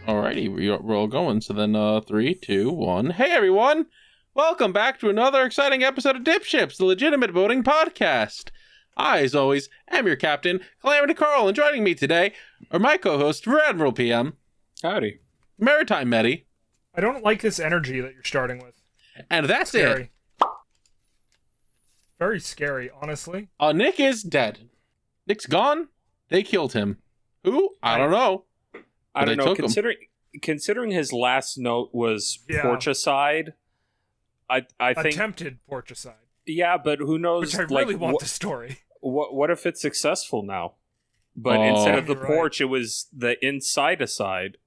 Alrighty, we're all going. So then, 3, 2, 1. Hey everyone! Welcome back to another exciting episode of DipShips, the legitimate boating podcast. I, as always, am your captain, Calamity Carl, and joining me today are my co-hosts, Admiral PM. Howdy. Maritime Medi. I don't like this energy that you're starting with. And that's Scary. it. Very scary, honestly. Nick is dead. Nick's gone. They killed him. Who? I don't know. I don't know. Considering his last note was porchicide, I think attempted porchicide. Yeah, but who knows? Which I really want the story. What if it's successful now? But instead of the porch, it was the inside-a-side.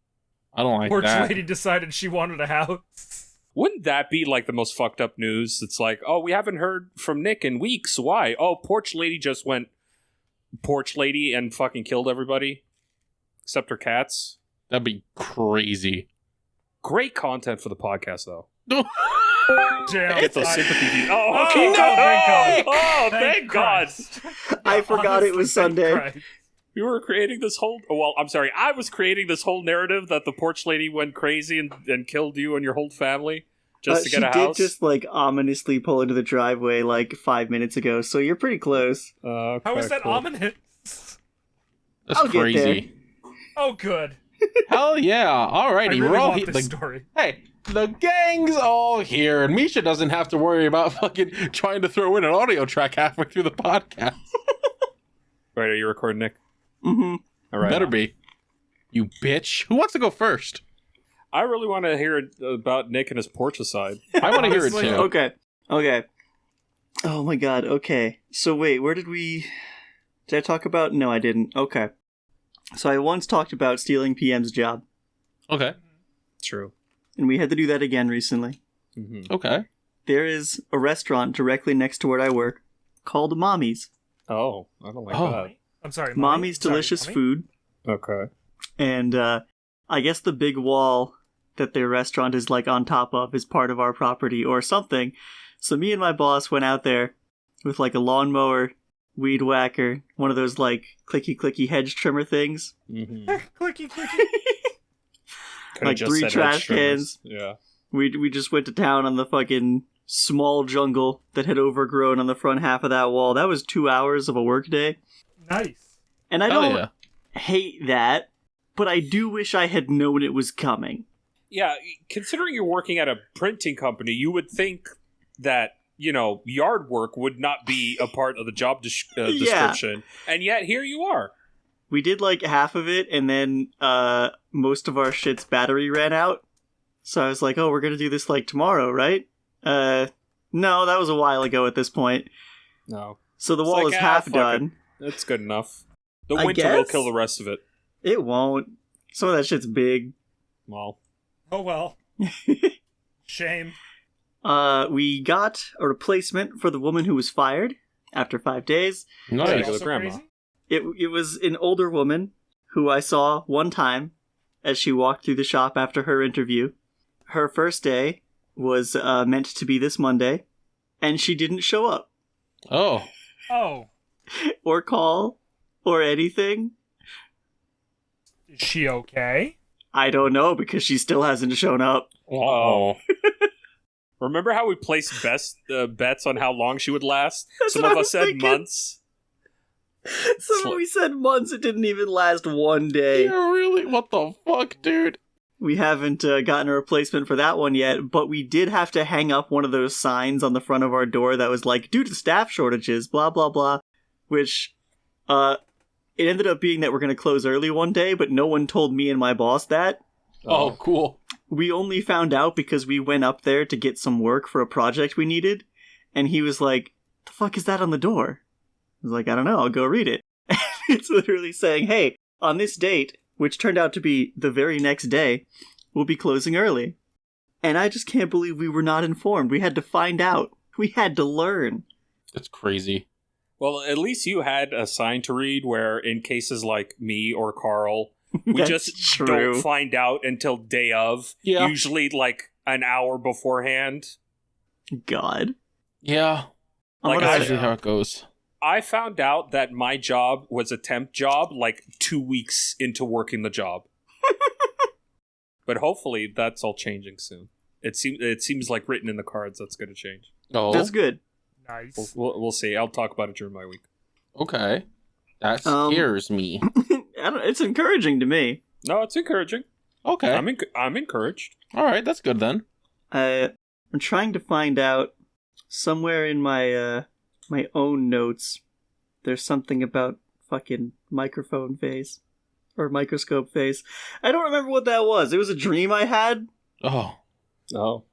I don't like porch that. Porch lady decided she wanted a house. Wouldn't that be like the most fucked up news? It's like, oh, we haven't heard from Nick in weeks. Why? Oh, porch lady just went porch lady and fucking killed everybody. Except her cats. That'd be crazy. Great content for the podcast, though. Damn. Get those sympathy views. Oh, okay. Thank God. I forgot it was Sunday. Christ. We were creating this whole... Well, I'm sorry. I was creating this whole narrative that the porch lady went crazy and killed you and your whole family just to get a house. She did just, ominously pull into the driveway, 5 minutes ago, so you're pretty close. How is that ominous? That's crazy. Oh, good. Hell yeah. Alrighty. I really we're all want this story. Hey, the gang's all here, and Misha doesn't have to worry about fucking trying to throw in an audio track halfway through the podcast. Right, are you recording, Nick? Mm-hmm. All right. Better be. You bitch. Who wants to go first? I really want to hear about Nick and his porchicide. I want to hear it too. Okay. Oh my god, okay. So wait, where did we... Did I talk about... No, I didn't. Okay. So I once talked about stealing PM's job. Okay. True. And we had to do that again recently. Mm-hmm. Okay. There is a restaurant directly next to where I work called Mommy's. Oh, I don't like that. I'm sorry. Mommy's delicious food. Okay. And I guess the big wall that their restaurant is on top of is part of our property or something. So me and my boss went out there with a lawnmower, weed whacker, one of those clicky hedge trimmer things. Mm-hmm. Clicky. 3 trash cans. Yeah. We just went to town on the fucking small jungle that had overgrown on the front half of that wall. That was 2 hours of a work day. Nice. And I don't hate that, but I do wish I had known it was coming. Yeah, considering you're working at a printing company, you would think that, yard work would not be a part of the job description. And yet, here you are. We did half of it, and then most of our shit's battery ran out. So I was like, oh, we're going to do this tomorrow, right? No, that was a while ago at this point. No. So the wall is half done. That's good enough. The winter will kill the rest of it. It won't. Some of that shit's big. Well. Oh, well. Shame. We got a replacement for the woman who was fired after 5 days. Nice. Grandma. It was an older woman who I saw one time as she walked through the shop after her interview. Her first day was meant to be this Monday, and she didn't show up. Oh. Or call, or anything. Is she okay? I don't know, because she still hasn't shown up. Oh. Remember how we placed bets on how long she would last? Some of us said months. We said months. It didn't even last one day. Yeah, really? What the fuck, dude? We haven't gotten a replacement for that one yet, but we did have to hang up one of those signs on the front of our door that was due to staff shortages, blah, blah, blah, which, it ended up being that we're going to close early one day, but no one told me and my boss that. Oh, cool. We only found out because we went up there to get some work for a project we needed, and he was like, the fuck is that on the door? I was like, I don't know, I'll go read it. It's literally saying, hey, on this date, which turned out to be the very next day, we'll be closing early. And I just can't believe we were not informed. We had to find out. We had to learn. That's crazy. Well, at least you had a sign to read where in cases like me or Carl, we That's just true. don't find out until day of. Yeah. Usually like an hour beforehand. God. Yeah. I'm Like, gonna I I- say- see how it goes. I found out that my job was a temp job like 2 weeks into working the job. But hopefully that's all changing soon. It seems like written in the cards that's going to change. Oh, That's good. Nice. We'll see. I'll talk about it during my week. okay. That Um, scares me. It's encouraging to me. No, it's encouraging. Okay. I'm encouraged. All right, that's good then. I'm trying to find out somewhere in my my own notes. There's something about fucking microphone face or microscope face. I don't remember what that was. It was a dream I had. Oh. Oh.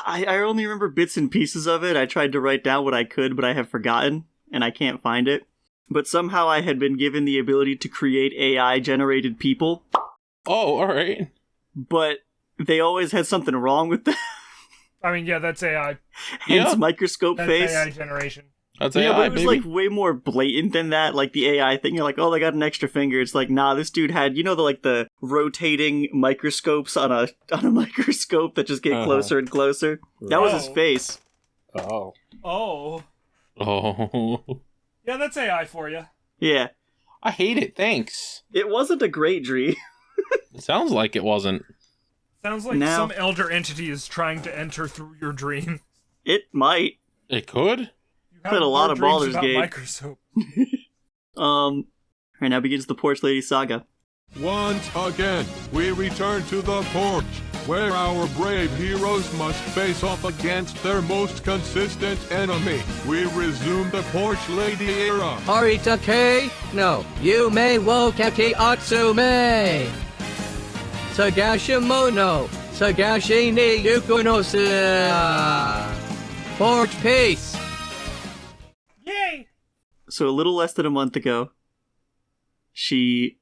I only remember bits and pieces of it. I tried to write down what I could, but I have forgotten and I can't find it. But somehow I had been given the ability to create AI generated people, Oh, all right. but they always had something wrong with them. I mean, yeah, that's AI. Hence Yeah. microscope That's face. AI generation. That's Yeah, but AI, it was baby. like way more blatant than that. Like the AI thing, you're like, oh, they got an extra finger. It's like, nah, this dude had, the rotating microscopes on a microscope that just get Uh-huh. closer and closer. That was his Oh. face. Oh. Oh. Oh. Yeah, that's AI for you. Yeah, I hate it. Thanks. it wasn't a great dream. It sounds like it wasn't. Sounds like Now- some elder entity is trying to enter through your dream. It might. It could. You Played a lot more of dreams Baldur's about Gate. Microsoft. Right now begins the Porch Lady Saga. Once again, we return to the porch, where our brave heroes must face off against their most consistent enemy. We resume the Porch Lady era. Aritake no Yume wo kake atsume Sagashimono Sagashi ni yukunosu Porch Peace. Yay! So a little less than a month ago, she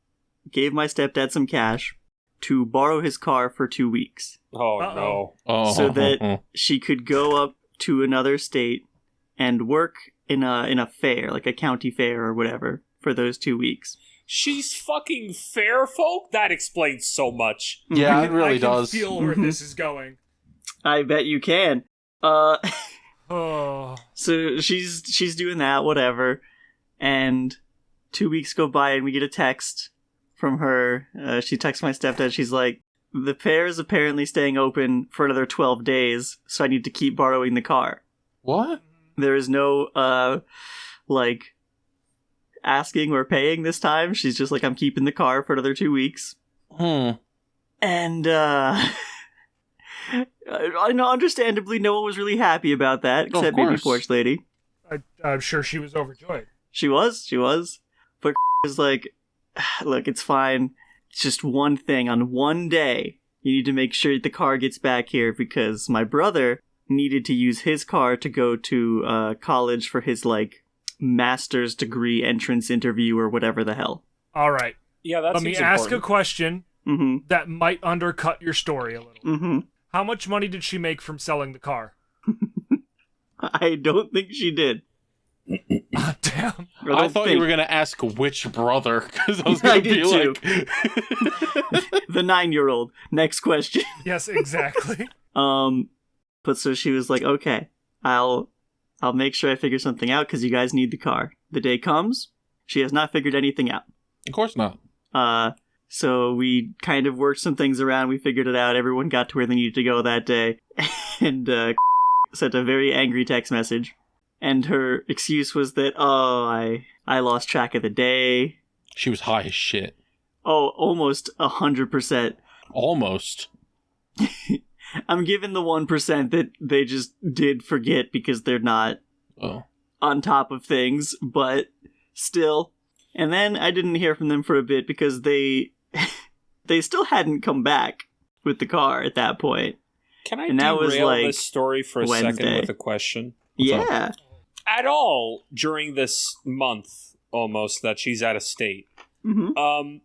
gave my stepdad some cash to borrow his car for 2 weeks Oh Uh-oh. no. Oh. so that she could go up to another state and work in a fair, like a county fair or whatever, for those 2 weeks. She's fucking fair folk? That explains so much. Yeah, I it can- really I can does. feel where this is going. I bet you can. Oh. So she's doing that, whatever, and 2 weeks go by and we get a text from her. She texts my stepdad. She's like, the fair is apparently staying open for another 12 days, so I need to keep borrowing the car. What? There is no, asking or paying this time. She's just like, I'm keeping the car for another 2 weeks. Hmm. And, I know, understandably, no one was really happy about that, Of except maybe course. Porch Lady. I'm sure she was overjoyed. She was. But is like, look, it's fine. It's just one thing. On one day, you need to make sure the car gets back here because my brother needed to use his car to go to college for his, master's degree entrance interview or whatever the hell. All right. Yeah, that Let me seems ask a important. question Mm-hmm. that might undercut your story a little. Mm-hmm. How much money did she make from selling the car? I don't think she did. Ah, damn. Or I don't thought you think. were gonna ask which brother, because I was I gonna did be too. like, The 9-year-old. Next question. Yes, exactly. But so she was like, okay, I'll make sure I figure something out because you guys need the car. The day comes, she has not figured anything out. of course not. So we kind of worked some things around. We figured it out. Everyone got to where they needed to go that day. And sent a very angry text message. And her excuse was that, I lost track of the day. She was high as shit. Oh, almost 100%. Almost. I'm giving the 1% that they just did forget because they're not Oh. on top of things, but still. And then I didn't hear from them for a bit because they still hadn't come back with the car at that point. Can I And that was, derail like, this story for a second Wednesday. with a question? What's up? Yeah. At all during this month almost that she's out of state. Mm-hmm.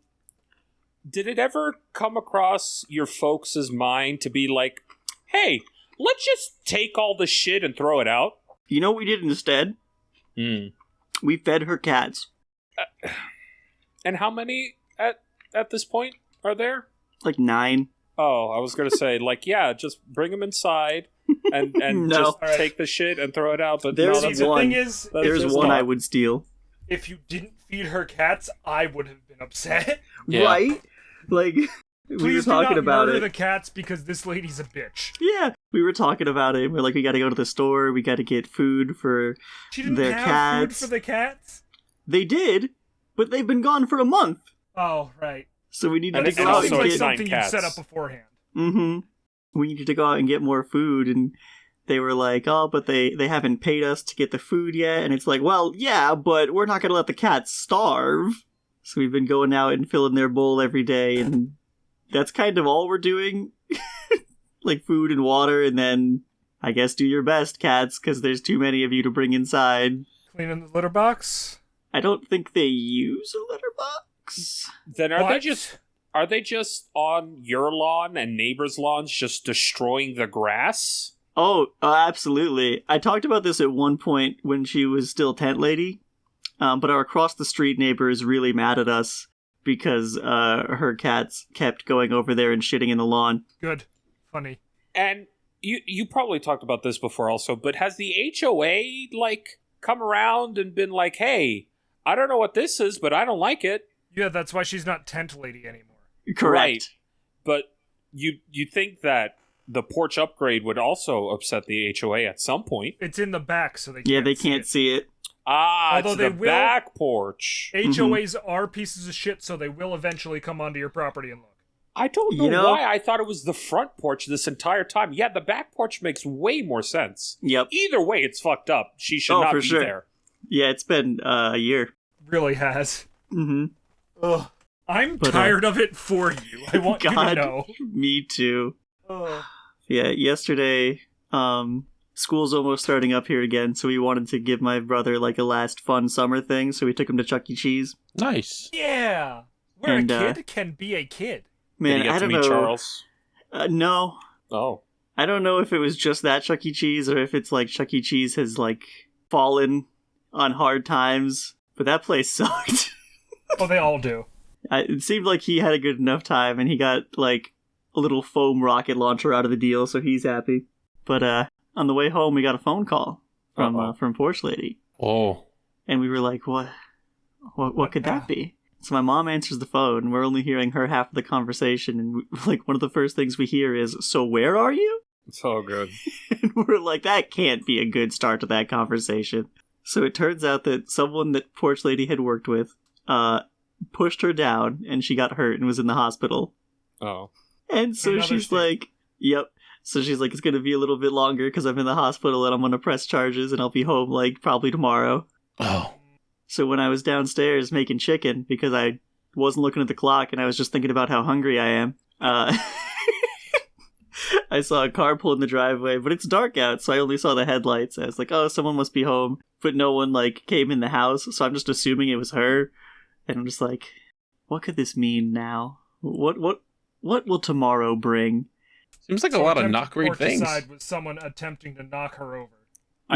Did it ever come across your folks' mind to be like, hey, let's just take all the shit and throw it out? You know what we did instead? We fed her cats. And how many at this point are there? Like 9. Oh, I was going to say, like, yeah, just bring them inside and No. just take the shit and throw it out. But There's no, that's, The one. thing is, That's There's just one not- I would steal. if you didn't feed her cats, I would have been upset. Yeah. Right? Like, we were Please do talking not about murder it. the cats because this lady's a bitch. Yeah, we were talking about it. We're like, we gotta go to the store. We gotta get food for She didn't their have cats. food for the cats? They did, but they've been gone for a month. Oh, right. So we needed And to it's go That out also seems and like it's get... nine something you cats. set up beforehand. Mm-hmm. We needed to go out and get more food, and they were like, oh, but they haven't paid us to get the food yet. And it's like, well, yeah, but we're not gonna let the cats starve. So we've been going out and filling their bowl every day, and that's kind of all we're doing. Like food and water, and then I guess do your best, cats, because there's too many of you to bring inside. Cleaning the litter box? I don't think they use a litter box. Then are What? they just on your lawn and neighbors' lawns just destroying the grass? Oh, absolutely. I talked about this at one point when she was still tent lady, but our across the street neighbor is really mad at us because her cats kept going over there and shitting in the lawn. Good. Funny. And you probably talked about this before also, but has the HOA like come around and been like, hey, I don't know what this is, but I don't like it. Yeah, that's why she's not tent lady anymore. Correct. Right. But you think that the porch upgrade would also upset the HOA at some point. It's in the back, so they can't Yeah, they see can't it. see it. Ah, Although it's they the will- back porch. HOAs are pieces of shit, so they will eventually come onto your property and look. I don't know, You know- why I thought it was the front porch this entire time. Yeah, the back porch makes way more sense. Yep. Either way, it's fucked up. She should Oh, not for be sure. there. Yeah, it's been a year. Really has. Mm-hmm. Ugh. I'm But, tired of it for you. I want you to God, know. me too. Ugh. Yeah, yesterday, school's almost starting up here again, so we wanted to give my brother like a last fun summer thing, so we took him to Chuck E. Cheese. Nice. Yeah. Where And, a kid can be a kid. Man, Did you get I to don't meet know. Charles? No, Oh. I don't know if it was just that Chuck E. Cheese or if it's like Chuck E. Cheese has like fallen on hard times, but that place sucked. Oh, they all do. It seemed like he had a good enough time, and he got like a little foam rocket launcher out of the deal, so he's happy. But on the way home, we got a phone call from Porch Lady, Oh. and we were like, "What could that be?" So my mom answers the phone, and we're only hearing her half of the conversation, and like one of the first things we hear is, "So where are you?" So good. And we're like, that can't be a good start to that conversation. So it turns out that someone that Porch Lady had worked with pushed her down, and she got hurt and was in the hospital. Oh. And so Another she's state. like, yep. So she's like, it's going to be a little bit longer because I'm in the hospital and I'm going to press charges and I'll be home like probably tomorrow. Oh. So when I was downstairs making chicken, because I wasn't looking at the clock and I was just thinking about how hungry I am, I saw a car pull in the driveway, but it's dark out, so I only saw the headlights. I was like, oh, someone must be home. But no one like came in the house, so I'm just assuming it was her. And I'm just like, what could this mean now? What will tomorrow bring? Seems like a So lot of attempted not great things. porticide was someone attempting to knock her over.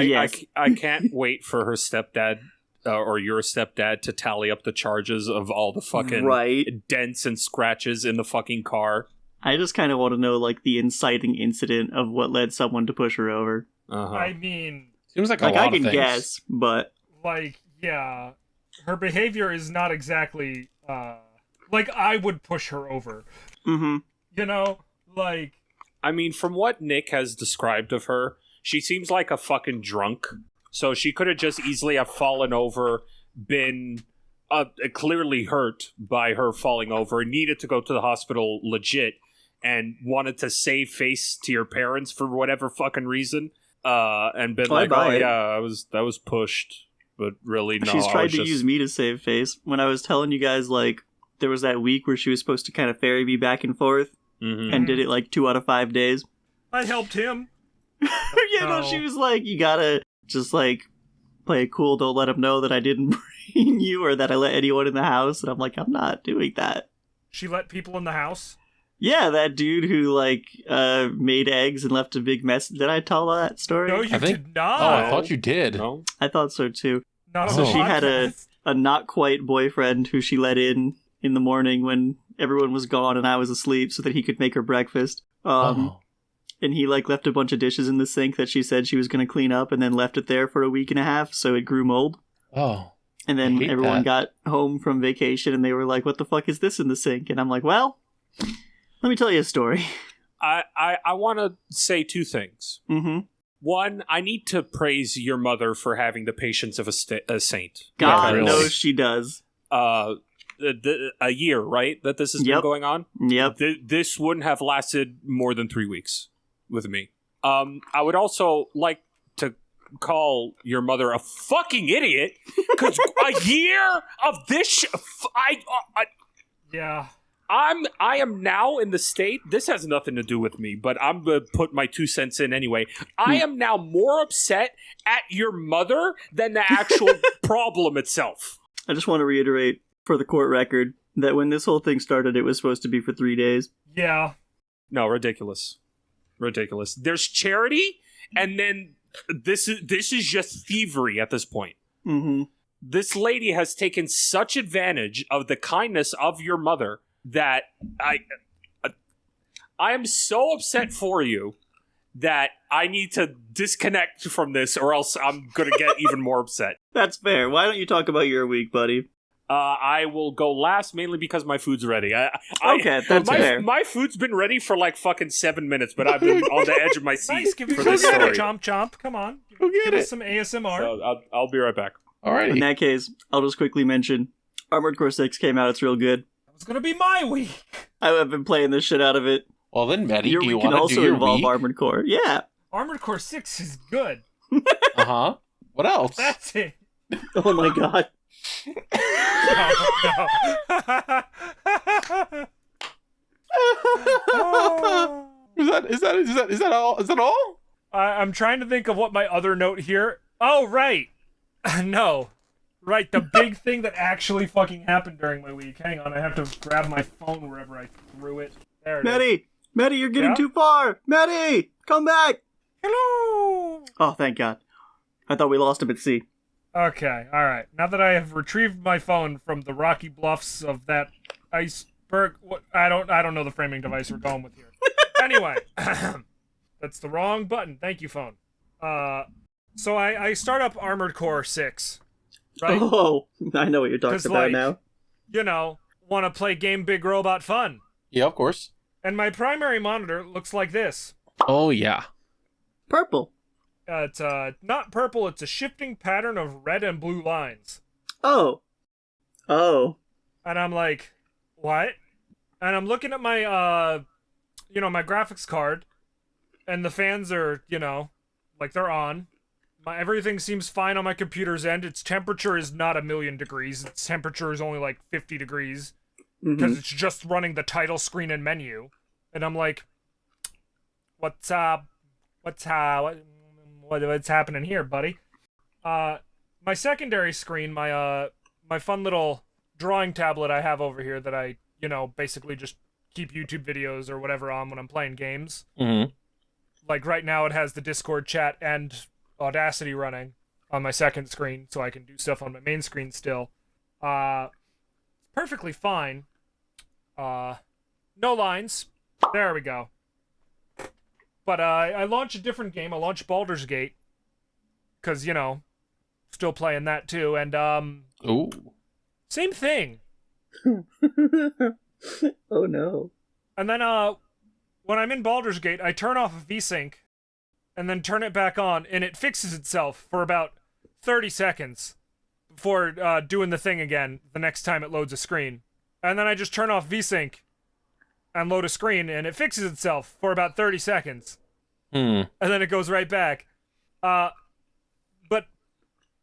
Yes. I can't wait for her stepdad or your stepdad to tally up the charges of all the fucking Right. dents and scratches in the fucking car. I just kind of want to know like the inciting incident of what led someone to push her over. Uh-huh. I mean, Seems like a Like lot I of can things. guess, but like, yeah, her behavior is not exactly, like I would push her over. mm-hmm. You know, like, I mean, from what Nick has described of her, she seems like a fucking drunk. So she could have just easily have fallen over, been clearly hurt by her falling over, needed to go to the hospital legit, and wanted to save face to your parents for whatever fucking reason, and been Oh, I like, buy oh it. yeah, that was pushed, but really no. She's I tried was to just- use me to save face. When I was telling you guys, like, there was that week where she was supposed to kind of ferry me back and forth, Mhm. and did it like 2 out of 5 days. I helped him. Yeah, no, No. she was like, you gotta just like, play it cool, don't let him know that I didn't bring you or that I let anyone in the house. And I'm like, I'm not doing that. She let people in the house? Yeah, that dude who, like, made eggs and left a big mess. Did I tell that story? No, you did not. Oh, I thought you did. No? I thought so, too. Not So on the she had podcast. a not quite boyfriend who she let in the morning when everyone was gone and I was asleep so that he could make her breakfast. Oh. And he, like, left a bunch of dishes in the sink that she said she was going to clean up and then left it there for a week and a half so it grew mold. Oh. And I then hate everyone that. got home from vacation and they were like, what the fuck is this in the sink? And I'm like, well, let me tell you a story. I want to say two things. Mm-hmm. One, I need to praise your mother for having the patience of a saint. God really. knows she does. A year, right? That this has been Yep. going on? Yep. This wouldn't have lasted more than 3 weeks with me. I would also like to call your mother a fucking idiot because a year of this Yeah. I am now in the state. This has nothing to do with me, but I'm gonna put my 2 cents in anyway. I am now more upset at your mother than the actual problem itself. I just want to reiterate for the court record that when this whole thing started, it was supposed to be for 3 days. Yeah. No, ridiculous. There's charity, and then this is just thievery at this point. Mm-hmm. This lady has taken such advantage of the kindness of your mother that I am so upset for you that I need to disconnect from this, or else I'm gonna get even more upset. That's fair. Why don't you talk about your week, buddy? I will go last, mainly because my food's ready. Okay, that's fair. My food's been ready for like fucking 7 minutes, but I've been on the edge of my seat Nice. Give for me this some story. chomp chomp. Come on. Go get Give us it. some ASMR. So I'll be right back. In Alrighty. that case, I'll just quickly mention Armored Core 6 came out. It's real good. That was gonna be my week. I've been playing the shit out of it. Well then, Maddie, Your do you week can want to also do your involve week? Armored Core. Yeah. Armored Core 6 is good. Uh-huh. What else? That's it. Oh my god. No. Is that all? Is that all? I'm trying to think of what my other note here. Oh, right. No. Right, the big thing that actually fucking happened during my week. Hang on, I have to grab my phone wherever I threw it. There it is. Maddie, you're getting Yeah? too far. Maddie, come back. Hello! Oh, thank God. I thought we lost him at sea. Okay, alright. Now that I have retrieved my phone from the rocky bluffs of that iceberg... I don't know the framing device we're going with here. Anyway. That's the wrong button. Thank you, phone. So I start up Armored Core 6. Right? Oh, I know what you're talking 'Cause, about like, now. You know, want to play Game Big Robot Fun. Yeah, of course. And my primary monitor looks like this. Oh yeah. Purple. It's not purple, it's a shifting pattern of red and blue lines. Oh. And I'm like, what? And I'm looking at my, my graphics card, and the fans are, like they're on. Everything seems fine on my computer's end. Its temperature is not 1,000,000 degrees. Its temperature is only like 50 degrees. Because it's just running the title screen and menu. And I'm like, what's happening here, buddy? My secondary screen, my fun little drawing tablet I have over here that I, basically just keep YouTube videos or whatever on when I'm playing games. Mm-hmm. Like right now it has the Discord chat and Audacity running on my second screen, so I can do stuff on my main screen still. Perfectly fine. No lines. There we go. But I launch a different game. I launch Baldur's Gate. Because, still playing that too. And, Ooh. same thing. Oh no. And then, when I'm in Baldur's Gate, I turn off VSync and then turn it back on, and it fixes itself for about 30 seconds before doing the thing again the next time it loads a screen. And then I just turn off VSync and load a screen, and it fixes itself for about 30 seconds. Hmm. And then it goes right back. But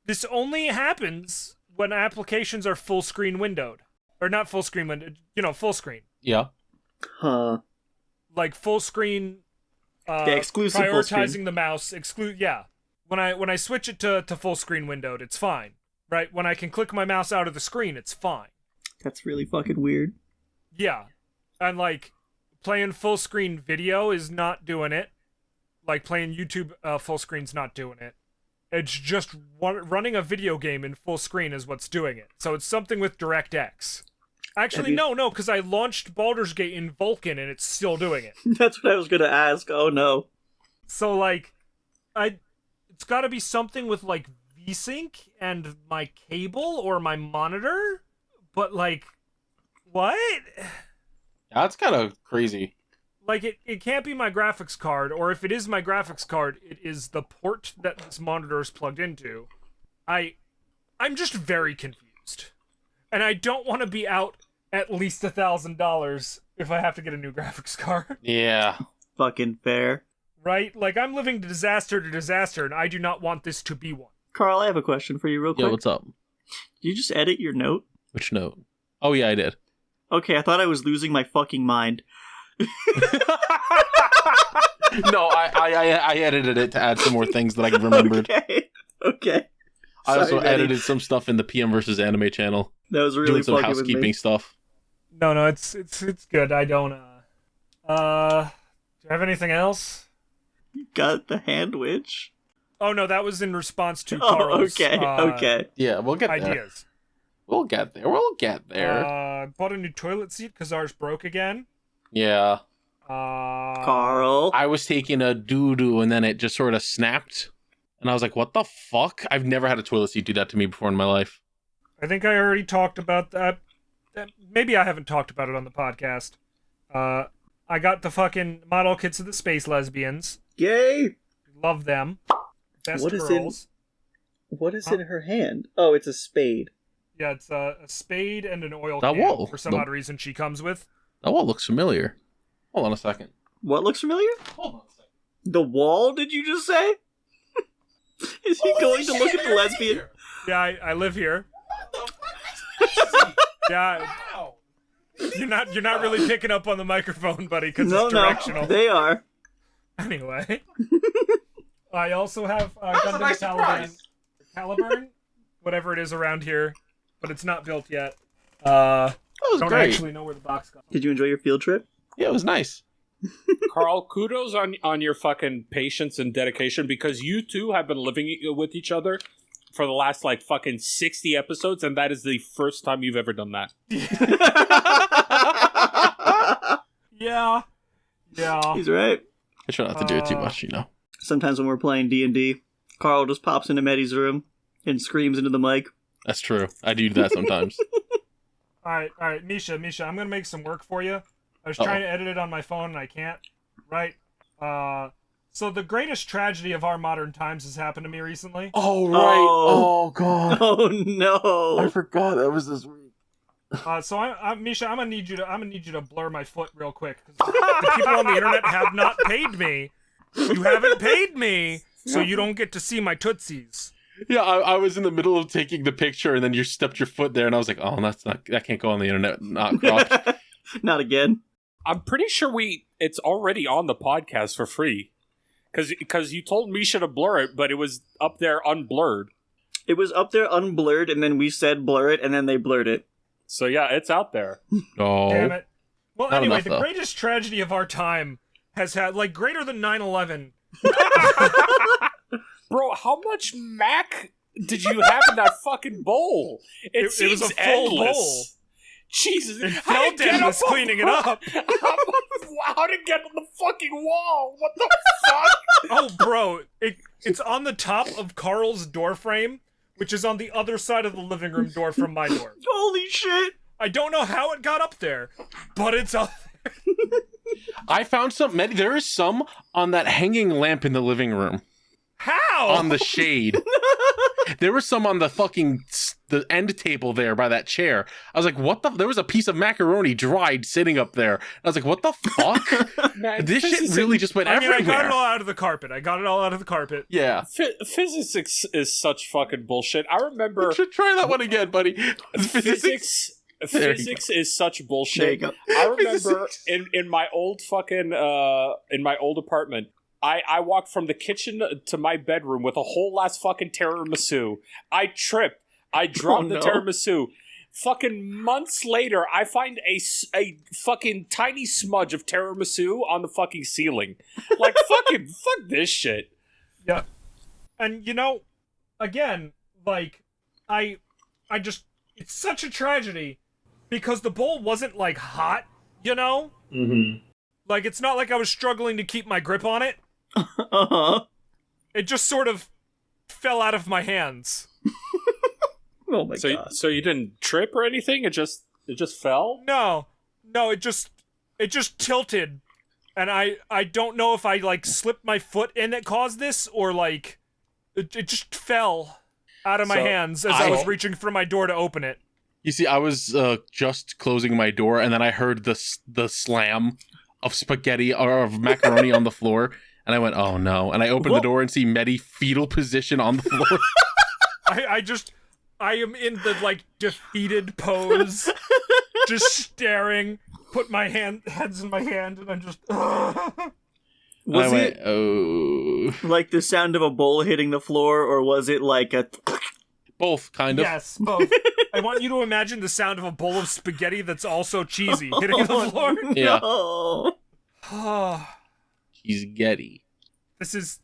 this only happens when applications are full screen windowed. Or not full screen windowed, full screen. Yeah. Huh. Like full screen... Yeah, exclusive full prioritizing screen. the mouse, when I switch it to full screen windowed, it's fine. Right? When I can click my mouse out of the screen, it's fine. That's really fucking weird. Yeah. And like playing full screen video is not doing it. Like playing YouTube full screen's not doing it. It's just running a video game in full screen is what's doing it. So it's something with DirectX. Actually, no, because I launched Baldur's Gate in Vulkan and it's still doing it. That's what I was gonna ask. Oh no. So like, it's got to be something with like VSync and my cable or my monitor. But like, what? That's kind of crazy. Like, it can't be my graphics card, or if it is my graphics card, it is the port that this monitor is plugged into. I'm just very confused. And I don't want to be out at least $1,000 if I have to get a new graphics card. Yeah. Fucking fair. Right? Like, I'm living disaster to disaster, and I do not want this to be one. Carl, I have a question for you real quick. Yeah, what's up? Did you just edit your note? Which note? Oh, yeah, I did. Okay, I thought I was losing my fucking mind. No, I edited it to add some more things that I remembered. Okay. I also Sorry, edited some stuff in the PM versus Anime channel. That was really doing some fucking with housekeeping me. stuff. No, it's good. I don't, do you have anything else? You got the hand witch. Oh, no, that was in response to Oh, Carl's, okay. Yeah, we'll get there. ideas. We'll get there. We'll get there. Bought a new toilet seat because ours broke again. Yeah. Carl. I was taking a doo-doo and then it just sort of snapped. And I was like, what the fuck? I've never had a toilet seat do that to me before in my life. I think I already talked about that. Maybe I haven't talked about it on the podcast. I got the fucking model kits of the space lesbians. Yay! Love them. Best What is girls. What is in her hand? Oh, it's a spade. Yeah, it's a spade and an oil That can wall. for some odd reason she comes with. That wall looks familiar. Hold on a second. What looks familiar? Hold on a second. The wall, did you just say? Is he going to look at the lesbian? Yeah, I live here. Yeah. You're not really picking up on the microphone, buddy, because it's directional. No, they are. Anyway. I also have That's a Gundam nice surprise. Caliburn, whatever it is around here, but it's not built yet. That was Don't great. actually know where the box goes. Did you enjoy your field trip? Yeah, it was nice. Carl, kudos on your fucking patience and dedication, because you two have been living with each other for the last like fucking 60 episodes, and that is the first time you've ever done that. Yeah. He's right. I try not to do it too much, you know. Sometimes when we're playing D&D, Carl just pops into Meddy's room and screams into the mic. That's true. I do that sometimes. All right, Misha, I'm gonna make some work for you. I was trying to edit it on my phone and I can't. Right? So the greatest tragedy of our modern times has happened to me recently. Oh, right. Oh. Oh, God. Oh no! I forgot that was this week. So Misha, I'm gonna need you to blur my foot real quick, because the people on the internet have not paid me. You haven't paid me, so you don't get to see my tootsies. Yeah, I was in the middle of taking the picture, and then you stepped your foot there, and I was like, "Oh, that can't go on the internet, not cropped." Not again. I'm pretty sure it's already on the podcast for free. Because you told Misha to blur it, but it was up there unblurred. It was up there unblurred, and then we said blur it, and then they blurred it. So yeah, it's out there. Oh, Damn it. Well, Not anyway, enough, the though. greatest tragedy of our time has had, like, greater than 9/11. Bro, how much mac did you have in that fucking bowl? It was seems a full endless. bowl. Jesus, It how felt to get endless up on- cleaning it up. How to get on the fucking wall? What the fuck? Oh, bro, it's on the top of Carl's door frame, which is on the other side of the living room door from my door. Holy shit! I don't know how it got up there, but it's up there. I found some. There is some on that hanging lamp in the living room. How? On the shade. There was some on the end table there by that chair. I was like, what the? There was a piece of macaroni dried sitting up there. I was like, what the fuck? Man, This shit really just went I mean, I everywhere. got it all out of the carpet. Yeah. Physics is such fucking bullshit. I remember Try that one again, buddy. physics There you is such There you bullshit. go. I remember in my old fucking in my old apartment, I walked from the kitchen to my bedroom with a whole last fucking tiramisu. I tripped. I dropped the tiramisu. Fucking months later, I find a fucking tiny smudge of tiramisu on the fucking ceiling. Like, fuck this shit. Yeah. And, again, like, I just, it's such a tragedy because the bowl wasn't, like, hot, Mm-hmm. Like, it's not like I was struggling to keep my grip on it. Uh-huh. It just sort of fell out of my hands. Oh my god. So you didn't trip or anything? It just fell? No, it just tilted. And I don't know if I, like, slipped my foot and it caused this, or, like, it just fell out of my hands as I was reaching for my door to open it. You see, I was just closing my door, and then I heard the slam of spaghetti or of macaroni on the floor, and I went, oh no. And I opened the door and see Medi fetal position on the floor. I am in the, like, defeated pose, just staring, put my heads in my hand, and I'm just... Was it like the sound of a bowl hitting the floor, or was it like a... Both, kind of. Yes, both. I want you to imagine the sound of a bowl of spaghetti that's also cheesy hitting the floor. Yeah. No. Cheese-getty. This is,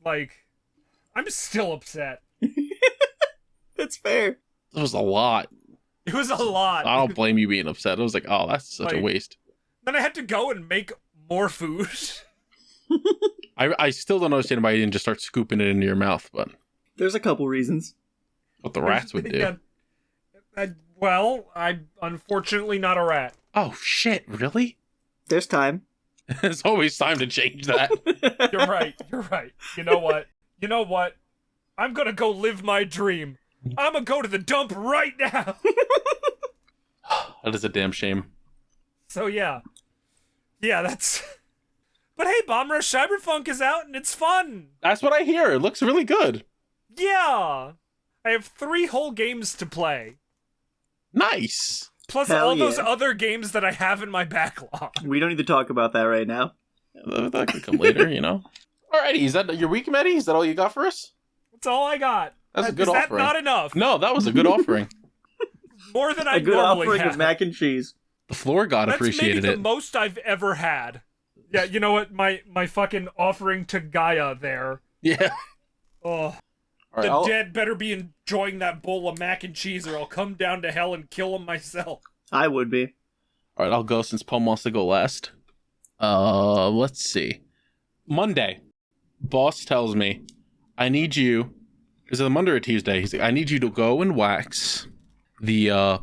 like, I'm still upset. That's fair. That was a lot. It was a lot. I don't blame you being upset. I was like, oh, that's such a waste. Then I had to go and make more food. I still don't understand why you didn't just start scooping it into your mouth, but... There's a couple reasons. What the rats would do. Well, I'm unfortunately not a rat. Oh, shit, really? There's time. There's always time to change that. You're right. You know what? I'm gonna go live my dream. I'm gonna go to the dump right now. That is a damn shame. So, yeah, that's... But hey, Bomb Rush Cyberpunk is out, and it's fun! That's what I hear. It looks really good. Yeah! I have 3 whole games to play. Nice! Plus Hell all those other games that I have in my backlog. We don't need to talk about that right now. That could come later, Alrighty, is that your week, Medi? Is that all you got for us? That's all I got. That's a good offering. Is offering. that not enough? No, that was a good offering. More than I a good normally offering have. of mac and cheese. The floor god That's appreciated maybe it. the most I've ever had. Yeah, you know what? My fucking offering to Gaia there. Yeah. Oh. Right, the dead better be enjoying that bowl of mac and cheese, or I'll come down to hell and kill them myself. I would be. Alright, I'll go since Pom wants to go last. Let's see. Monday. Boss tells me, I need you... Is it a Monday or Tuesday? He's like, I need you to go and wax the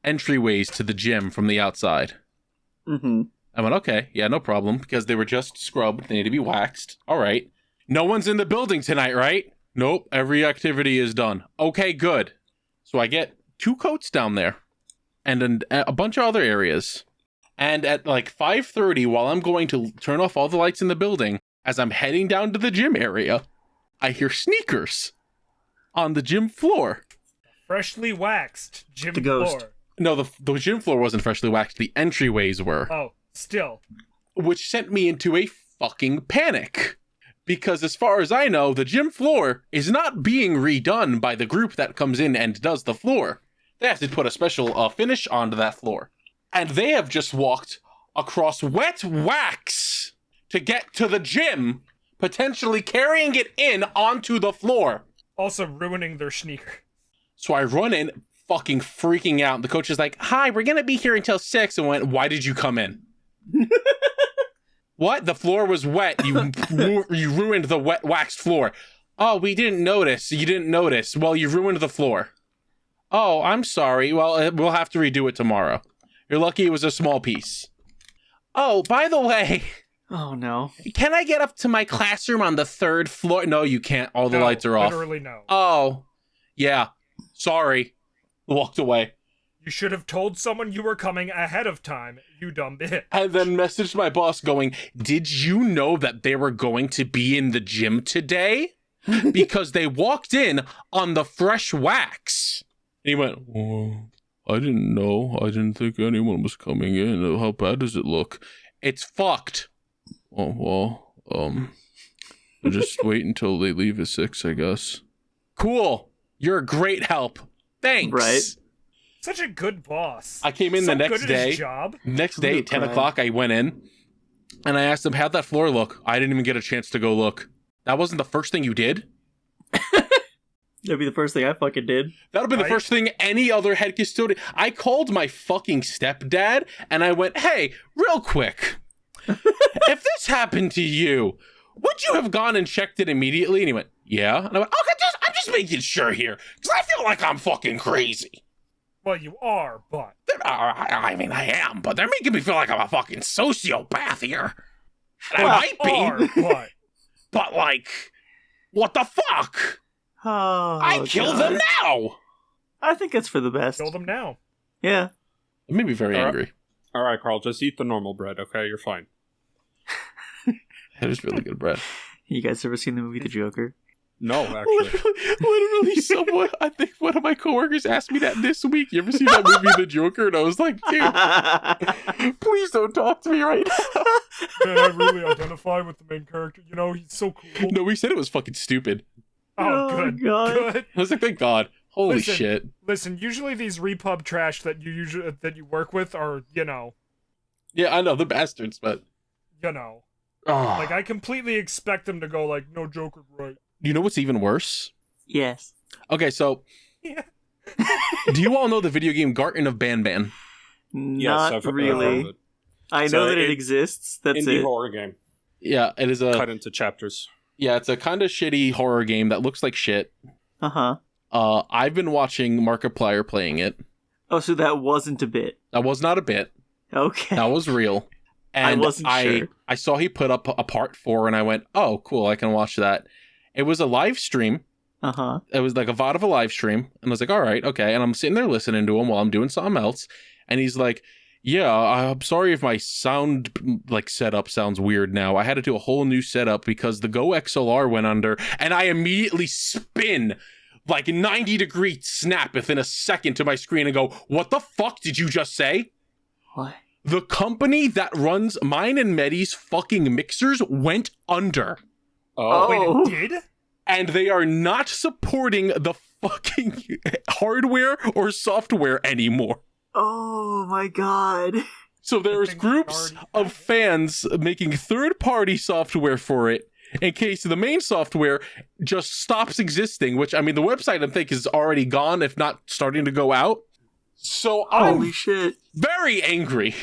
entryways to the gym from the outside. Mm-hmm. I went, okay, yeah, no problem, because they were just scrubbed. They need to be waxed. All right. No one's in the building tonight, right? Nope, every activity is done. Okay, good. So I get 2 coats down there and a bunch of other areas. And at like 5:30, while I'm going to turn off all the lights in the building, as I'm heading down to the gym area, I hear sneakers on the gym floor. Freshly waxed gym The ghost. floor. No, the gym floor wasn't freshly waxed. The entryways were. Oh, still. Which sent me into a fucking panic. Because as far as I know, the gym floor is not being redone by the group that comes in and does the floor. They have to put a special finish onto that floor. And they have just walked across wet wax to get to the gym, potentially carrying it in onto the floor. Also ruining their sneaker. So I run in, fucking freaking out. The coach is like, hi, we're going to be here until 6. And went, why did you come in? What? The floor was wet. You ruined the wet waxed floor. Oh, we didn't notice. You didn't notice. Well, you ruined the floor. Oh, I'm sorry. Well, we'll have to redo it tomorrow. You're lucky it was a small piece. Oh, by the way... Oh, no. Can I get up to my classroom on the 3rd floor? No, you can't. All the lights are off. Literally no. Oh, yeah. Sorry. Walked away. You should have told someone you were coming ahead of time, you dumb bitch. And then messaged my boss going, did you know that they were going to be in the gym today? Because they walked in on the fresh wax. And he went, oh, I didn't know. I didn't think anyone was coming in. How bad does it look? It's fucked. Oh, well, I'll just wait until they leave at 6, I guess. Cool. You're a great help. Thanks. Right. Such a good boss. I came in So the next good at day. his job. Next day at 10 o'clock, I went in and I asked him, how'd that floor look? I didn't even get a chance to go look. That wasn't the first thing you did? That'd be the first thing I fucking did. That would be the first thing any other head custodian. I called my fucking stepdad and I went, hey, real quick, if this happened to you, would you have gone and checked it immediately? And he went, yeah. And I went, okay, I'm just making sure here because I feel like I'm fucking crazy. Well, you are, but... I mean, I am, but they're making me feel like I'm a fucking sociopath here. And I might be, but like, what the fuck? Oh, I kill them now. I think it's for the best. Kill them now. Yeah. It made me very angry. All right, Carl, just eat the normal bread, okay? You're fine. It was really good bread. You guys ever seen the movie The Joker? No, actually. Literally, someone, I think one of my coworkers asked me that this week. You ever seen that movie, The Joker? And I was like, dude, please don't talk to me right now. Man, I really identify with the main character. You know, he's so cool. No, we said it was fucking stupid. Oh, good. God. Good. I was like, thank God. Holy Listen, shit. Listen, usually these repub trash that you work with are, you know, Yeah, I know, the bastards, but... Oh. Like, I completely expect them to go like, no, Joker's right. You know what's even worse? Yes. Okay, so... Yeah. Do you all know the video game Garten of Banban? Not I've really. heard of it. I So know that it exists. That's Indie it. horror game. Yeah, it is a... Cut into chapters. Yeah, it's a kind of shitty horror game that looks like shit. Uh-huh. I've been watching Markiplier playing it. Oh, so that wasn't a bit. That was not a bit. Okay. That was real. And I wasn't sure. I saw he put up a part 4 and I went, oh, cool, I can watch that. It was a live stream. Uh-huh. It was like a VOD of a live stream. And I was like, all right, okay. And I'm sitting there listening to him while I'm doing something else. And he's like, yeah, I'm sorry if my sound like setup sounds weird now. I had to do a whole new setup because the Go XLR went under and I immediately spin like 90-degree snap within a second to my screen and go, what the fuck did you just say? What? The company that runs mine and Medi's fucking mixers went under. Oh. Wait, it did? And they are not supporting the fucking hardware or software anymore. Oh my god. So there's groups of fans making third-party software for it in case the main software just stops existing, which, I mean, the website, I think, is already gone, if not starting to go out. So Holy I'm shit. very angry.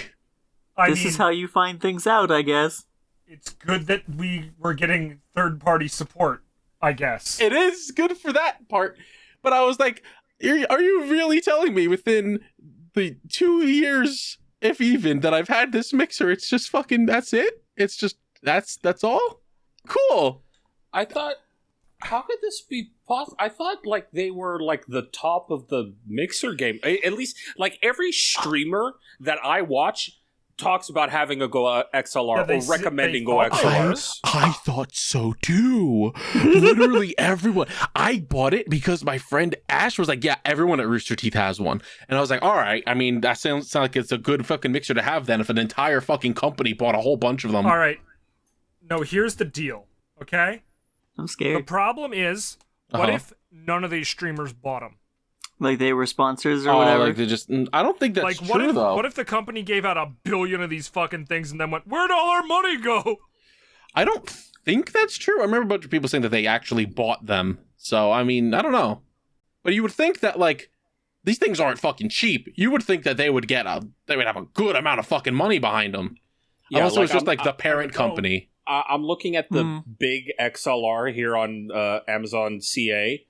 This is how you find things out, I guess. It's good that we were getting third-party support, I guess. It is good for that part. But I was like, are you really telling me within the 2 years, if even, that I've had this mixer, it's just fucking, that's it? It's just, that's all? Cool. I thought, how could this be possible? I thought, like, they were, like, the top of the mixer game. At least, like, every streamer that I watch talks about having a Go XLR or recommending Go XLRs. I thought so too. Literally everyone. I bought it because my friend Ash was like, yeah, everyone at Rooster Teeth has one. And I was like, all right. I mean, that sounds like it's a good fucking mixer to have then if an entire fucking company bought a whole bunch of them. All right. No, here's the deal, okay? I'm The scared. problem is, what if none of these streamers bought them? Like they were sponsors or whatever. Like they just, I don't think that's Like, true though. what if the company gave out 1 billion of these fucking things and then went, where'd all our money go? I don't think that's true. I remember a bunch of people saying that they actually bought them. So, I mean, I don't know. But you would think that, like, these things aren't fucking cheap. You would think that they would have a good amount of fucking money behind them. Yeah, Unless it was like, just like the parent company. I'm looking at the big XLR here on Amazon CA.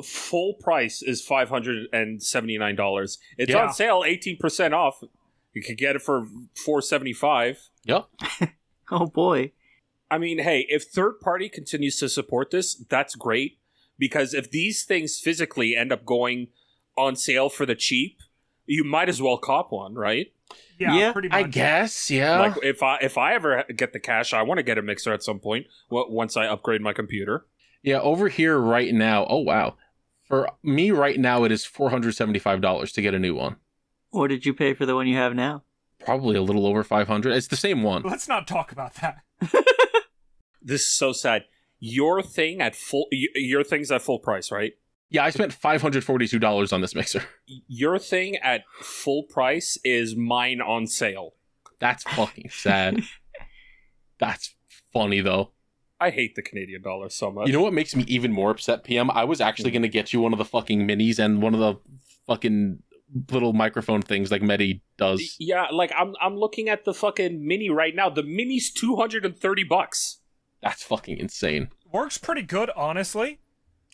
Full price is $579. It's on sale, 18% off. You could get it for $475. Yep. Oh boy. I mean, hey, if third party continues to support this, that's great. Because if these things physically end up going on sale for the cheap, you might as well cop one, right? Yeah, pretty much. I guess, yeah. Like if I ever get the cash, I want to get a mixer at some point. Once I upgrade my computer. Yeah, over here right now. Oh wow, for me right now, it is $475 to get a new one. What did you pay for the one you have now? probably a little over 500. It's the same one. Let's not talk about that. This is so sad. Your thing's at full price, right? Yeah, I spent $542 on this mixer. Your thing at full price is mine on sale. That's fucking sad. That's funny, though. I hate the Canadian dollar so much. You know what makes me even more upset, PM? I was actually going to get you one of the fucking minis and one of the fucking little microphone things like Medi does. Yeah, like I'm looking at the fucking mini right now. The mini's $230. That's fucking insane. Works pretty good, honestly.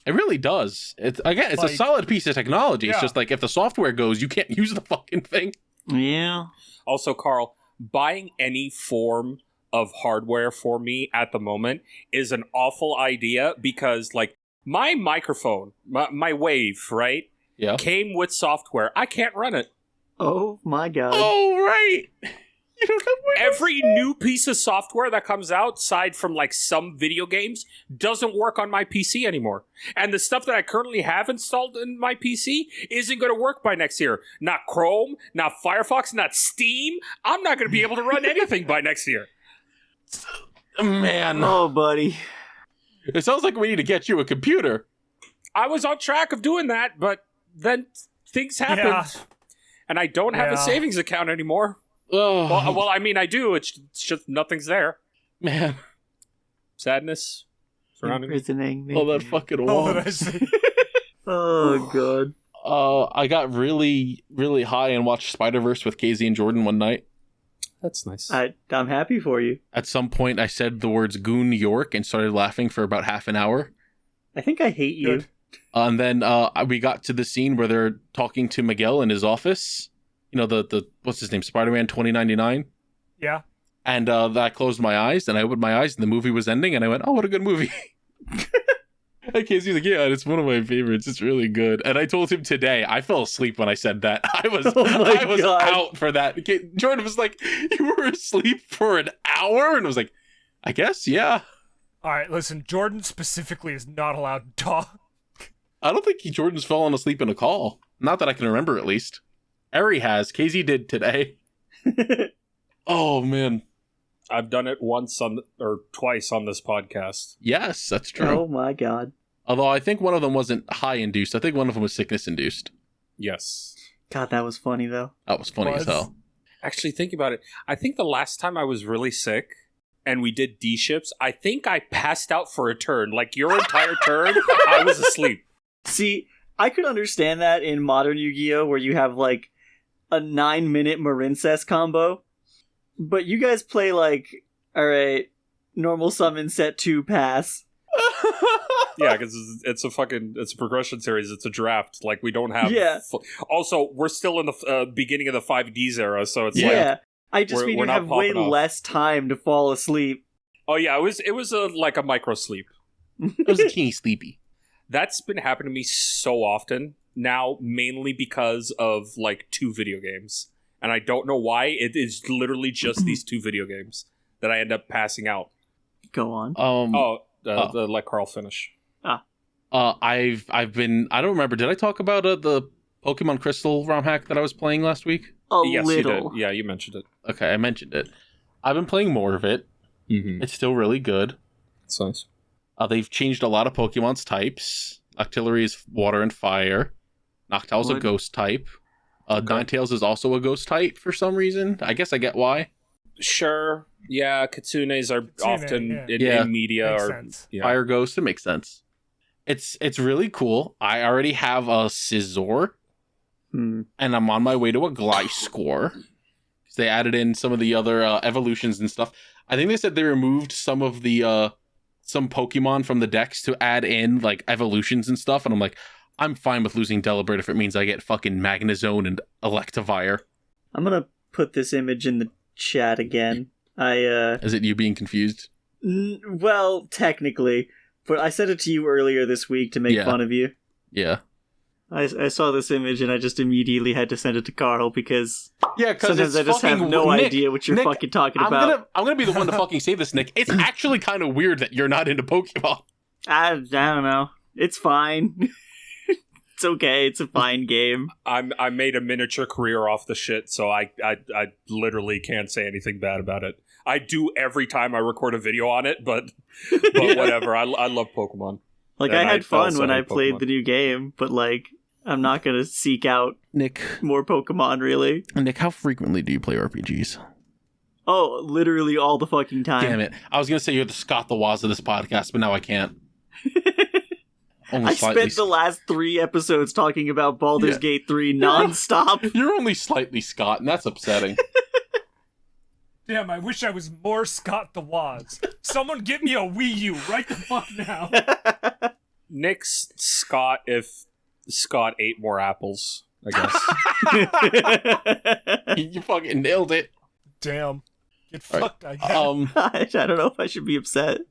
It really does. It's a Like, solid piece of technology. It's yeah. just like if the software goes, you can't use the fucking thing. Yeah. Also, Carl, buying any form of hardware for me at the moment is an awful idea because, like, my microphone, my Wave, right, Yeah. came with software. I can't run it. Oh my god. Oh, right. You don't have Every new piece of software that comes out, aside from like some video games, doesn't work on my PC anymore. And the stuff that I currently have installed in my PC isn't going to work by next year. Not Chrome, not Firefox, not Steam. I'm not going to be able to run anything by next year. Man. Oh, buddy. It sounds like we need to get you a computer. I was on track of doing that, but then things happened. Yeah. And I don't have a Yeah. savings account anymore. Oh, Well, I mean, I do. It's just nothing's there. man. Sadness surrounding me. Imprisoning me. Oh, that fucking Oh, wall. that I see. Oh, god. I got really, really high and watched Spider-Verse with KZ and Jordan one night. That's nice. I'm happy for you. At some point, I said the words Goon New York and started laughing for about half an hour. I think I hate you. Good. And then we got to the scene where they're talking to Miguel in his office. You know, the what's his name? Spider-Man 2099. Yeah. And I closed my eyes, and I opened my eyes, and the movie was ending, and I went, oh, what a good movie. And Casey's like, yeah, it's one of my favorites. It's really good. And I told him today, I fell asleep when I said that. I was God. out for that. Jordan was like, you were asleep for an hour? And I was like, I guess, yeah. All right, listen, Jordan specifically is not allowed to talk. I don't think Jordan's fallen asleep in a call. Not that I can remember, at least. Eri has. KZ did today. Oh, man. I've done it once or twice on this podcast. Yes, that's true. Oh my god. Although I think one of them wasn't high-induced. I think one of them was sickness-induced. Yes. God, that was funny though. That was funny as hell. Actually, think about it. I think the last time I was really sick and we did DipShips, I think I passed out for a turn. Like your entire turn, I was asleep. See, I could understand that in modern Yu-Gi-Oh! Where you have like a 9-minute Marincess combo. But you guys play like, alright, normal summon set 2 pass. Yeah, because it's a progression series. It's a draft. Like, we don't have... Yeah. Also, we're still in the beginning of the 5Ds era, so it's Yeah. like... I just mean we're you not have way popping off. less time to fall asleep. Oh, yeah, it was like a micro sleep. It was a teeny sleepy. That's been happening to me so often now, mainly because of, like, 2 video games. And I don't know why. It is literally just these 2 video games that I end up passing out. Go on. Let Carl finish. I've been, I don't remember, did I talk about the Pokemon Crystal ROM hack that I was playing last week? Yes, little. you did. Yeah, you mentioned it. Okay, I mentioned it. I've been playing more of it. Mm-hmm. It's still really good. That's nice. They've changed a lot of Pokemon's types. Octillery is water and fire. Noctowl's a What? ghost type. Ninetales is also a ghost type for some reason. I guess I get why. Sure. Yeah, Kitsunes are often Yeah. in media. Makes Or sense. yeah. Fire ghost, it makes sense. It's really cool. I already have a Scizor, and I'm on my way to a Gliscor. They added in some of the other evolutions and stuff. I think they said they removed some of the some Pokemon from the decks to add in like evolutions and stuff, and I'm like, I'm fine with losing Delibird if it means I get fucking Magnezone and Electivire. I'm gonna put this image in the chat again. Is it you being confused? Well, technically, but I sent it to you earlier this week to make fun of you. Yeah. I saw this image and I just immediately had to send it to Carl because because sometimes I just have no idea what you're fucking talking about. I'm gonna be the one to fucking say this, Nick. It's actually kind of weird that you're not into Pokemon. I don't know. It's fine. It's okay. It's a fine game. I made a miniature career off the shit, so I literally can't say anything bad about it. I do every time I record a video on it, but whatever. I love Pokemon. Like, And I had fun also when I hate played Pokemon. the new game, but, like, I'm not gonna seek out Nick, more Pokemon, really. how frequently do you play RPGs? Oh, literally all the fucking time. Damn it. I was going to say you're the Scott the Woz of this podcast, but now I can't. Only I slightly. spent the last 3 episodes talking about Baldur's Gate 3 nonstop. You're only slightly Scott, and that's upsetting. Damn, I wish I was more Scott the Woz. Someone get me a Wii U right the fuck now. Nick's Scott if Scott ate more apples, I guess. You fucking nailed it. Damn. Get All right. fucked, I guess. I don't know if I should be upset.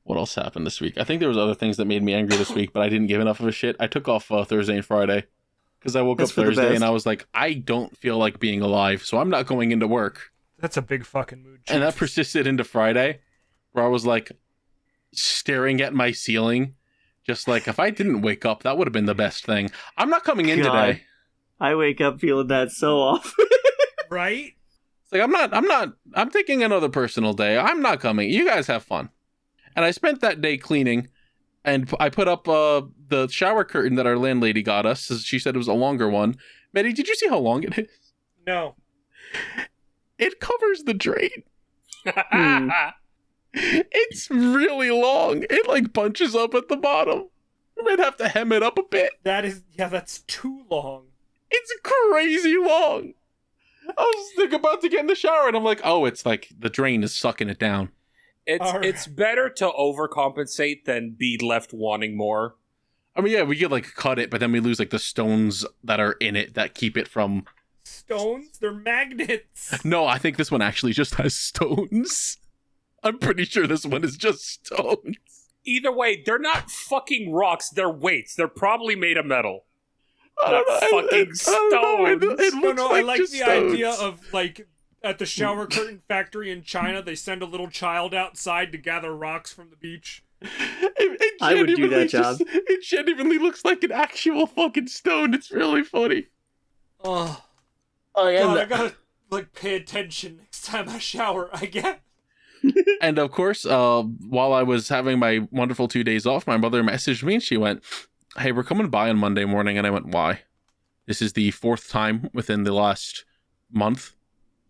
What else happened this week? I think there was other things that made me angry this week, but I didn't give enough of a shit. I took off Thursday and Friday because I woke That's up for the Thursday best. and I was like, I don't feel like being alive, so I'm not going into work. That's a big fucking mood. And that change. persisted into Friday, where I was like staring at my ceiling, just like, if I didn't wake up, that would have been the best thing. I'm not coming in God. today. I wake up feeling that so often. Right? It's like, I'm taking another personal day. I'm not coming. You guys have fun. And I spent that day cleaning, and I put up the shower curtain that our landlady got us. She said it was a longer one. Maddie, did you see how long it is? No. It covers the drain. It's really long. It like bunches up at the bottom. We might have to hem it up a bit. That's too long. It's crazy long. I was like about to get in the shower and I'm like, oh, it's like the drain is sucking it down. It's better to overcompensate than be left wanting more. I mean, yeah, we could like cut it, but then we lose like the stones that are in it that keep it from... Stones? They're magnets. No, I think this one actually just has stones. I'm pretty sure this one is just stones. Either way, they're not fucking rocks. They're weights. They're probably made of metal. I don't know. Fucking I don't know. It looks I like like just the stones. idea of, like, at the shower curtain factory in China, they send a little child outside to gather rocks from the beach. It I would do genuinely that job. It genuinely looks like an actual fucking stone. It's really funny. Oh, Oh, yeah. God, I gotta, like, pay attention next time I shower, I guess. And of course, while I was having my wonderful 2 days off, my mother messaged me and she went, hey, we're coming by on Monday morning. And I went, why? This is the 4th time within the last month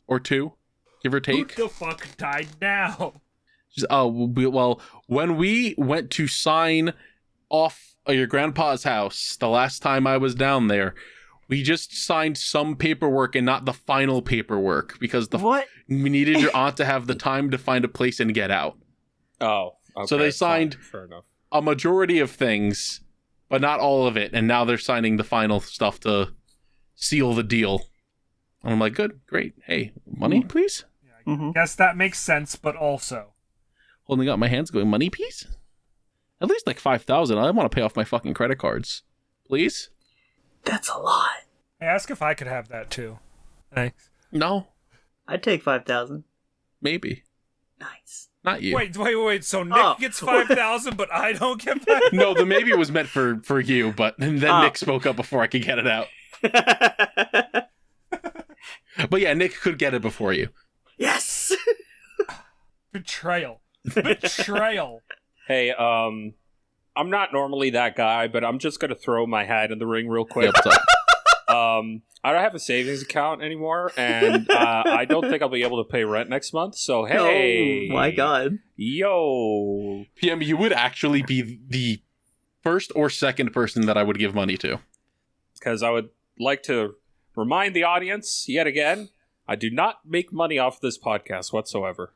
or 2, give or take. Who the fuck died now? She's, well, when we went to sign off your grandpa's house the last time I was down there, we just signed some paperwork and not the final paperwork because What? we needed your aunt to have the time to find a place and get out. Oh, okay, So they fine. signed- Fair enough. A majority of things, but not all of it. And now they're signing the final stuff to seal the deal. And I'm like, good, great. Hey, money, please? Mm-hmm. Guess that makes sense, but also. Holding up my hands going, money, please? At least like 5,000. I want to pay off my fucking credit cards. Please? That's a lot. Hey, ask if I could have that too. Thanks. No, I'd take 5,000. maybe. Nice. Not you. Wait. So Nick Oh. gets 5,000, but I don't get that? No, the maybe was meant for you, but then Nick spoke up before I could get it out. But yeah, Nick could get it before you. Yes! Betrayal. Hey, I'm not normally that guy, but I'm just gonna throw my hat in the ring real quick. Yep, what's up? I don't have a savings account anymore, and I don't think I'll be able to pay rent next month. So hey, Oh my god. yo, PM, you would actually be the first or second person that I would give money to. because I would like to remind the audience yet again, I do not make money off this podcast whatsoever.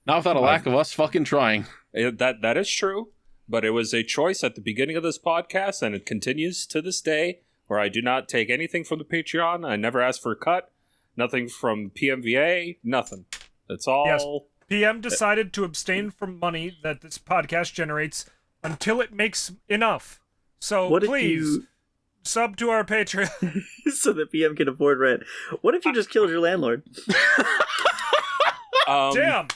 Not without a lack of us fucking trying. That is true, but it was a choice at the beginning of this podcast, and it continues to this day, where I do not take anything from the Patreon. I never ask for a cut, nothing from PMVA, nothing. It's all... Yes. PM decided to abstain from money that this podcast generates until it makes enough. So What if please, sub to our Patreon. so that PM can afford rent. What if you just killed your landlord? Damn.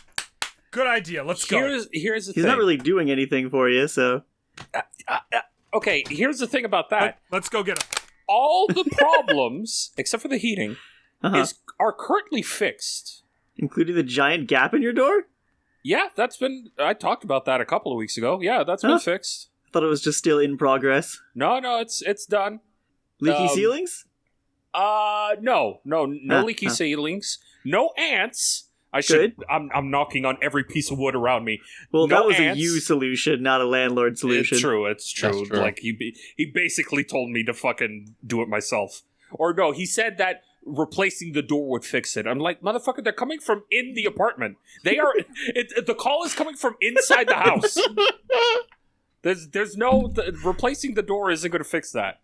Good idea. Let's go. Here's the He's thing. not really doing anything for you, so... Okay, here's the thing about that. Let's go get him. All the problems, except for the heating, are currently fixed. Including the giant gap in your door? Yeah, I talked about that a couple of weeks ago. Yeah, that's been fixed. I thought it was just still in progress. No, it's done. Leaky ceilings? No leaky ceilings. No ants. I'm knocking on every piece of wood around me. Well, no that was ants. a you solution, not a landlord solution. It's true. That's true. Like, he basically told me to fucking do it myself. Or no, he said that replacing the door would fix it. I'm like, motherfucker, they're coming from in the apartment. They are. The call is coming from inside the house. There's no replacing the door isn't going to fix that.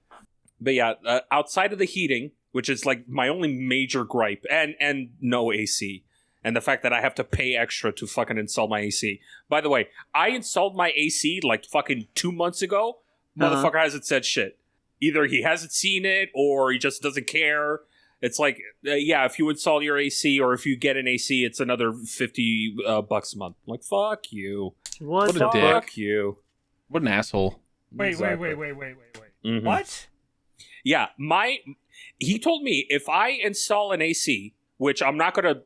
But yeah, outside of the heating, which is like my only major gripe, and no AC, and the fact that I have to pay extra to fucking install my AC. By the way, I installed my AC like fucking 2 months ago. Motherfucker hasn't said shit. Either he hasn't seen it or he just doesn't care. It's like, if you install your AC or if you get an AC, it's another $50 bucks a month. I'm like, fuck you. What a dick. Fuck you. What an asshole. Wait. Mm-hmm. What? Yeah, he told me if I install an AC, which I'm not gonna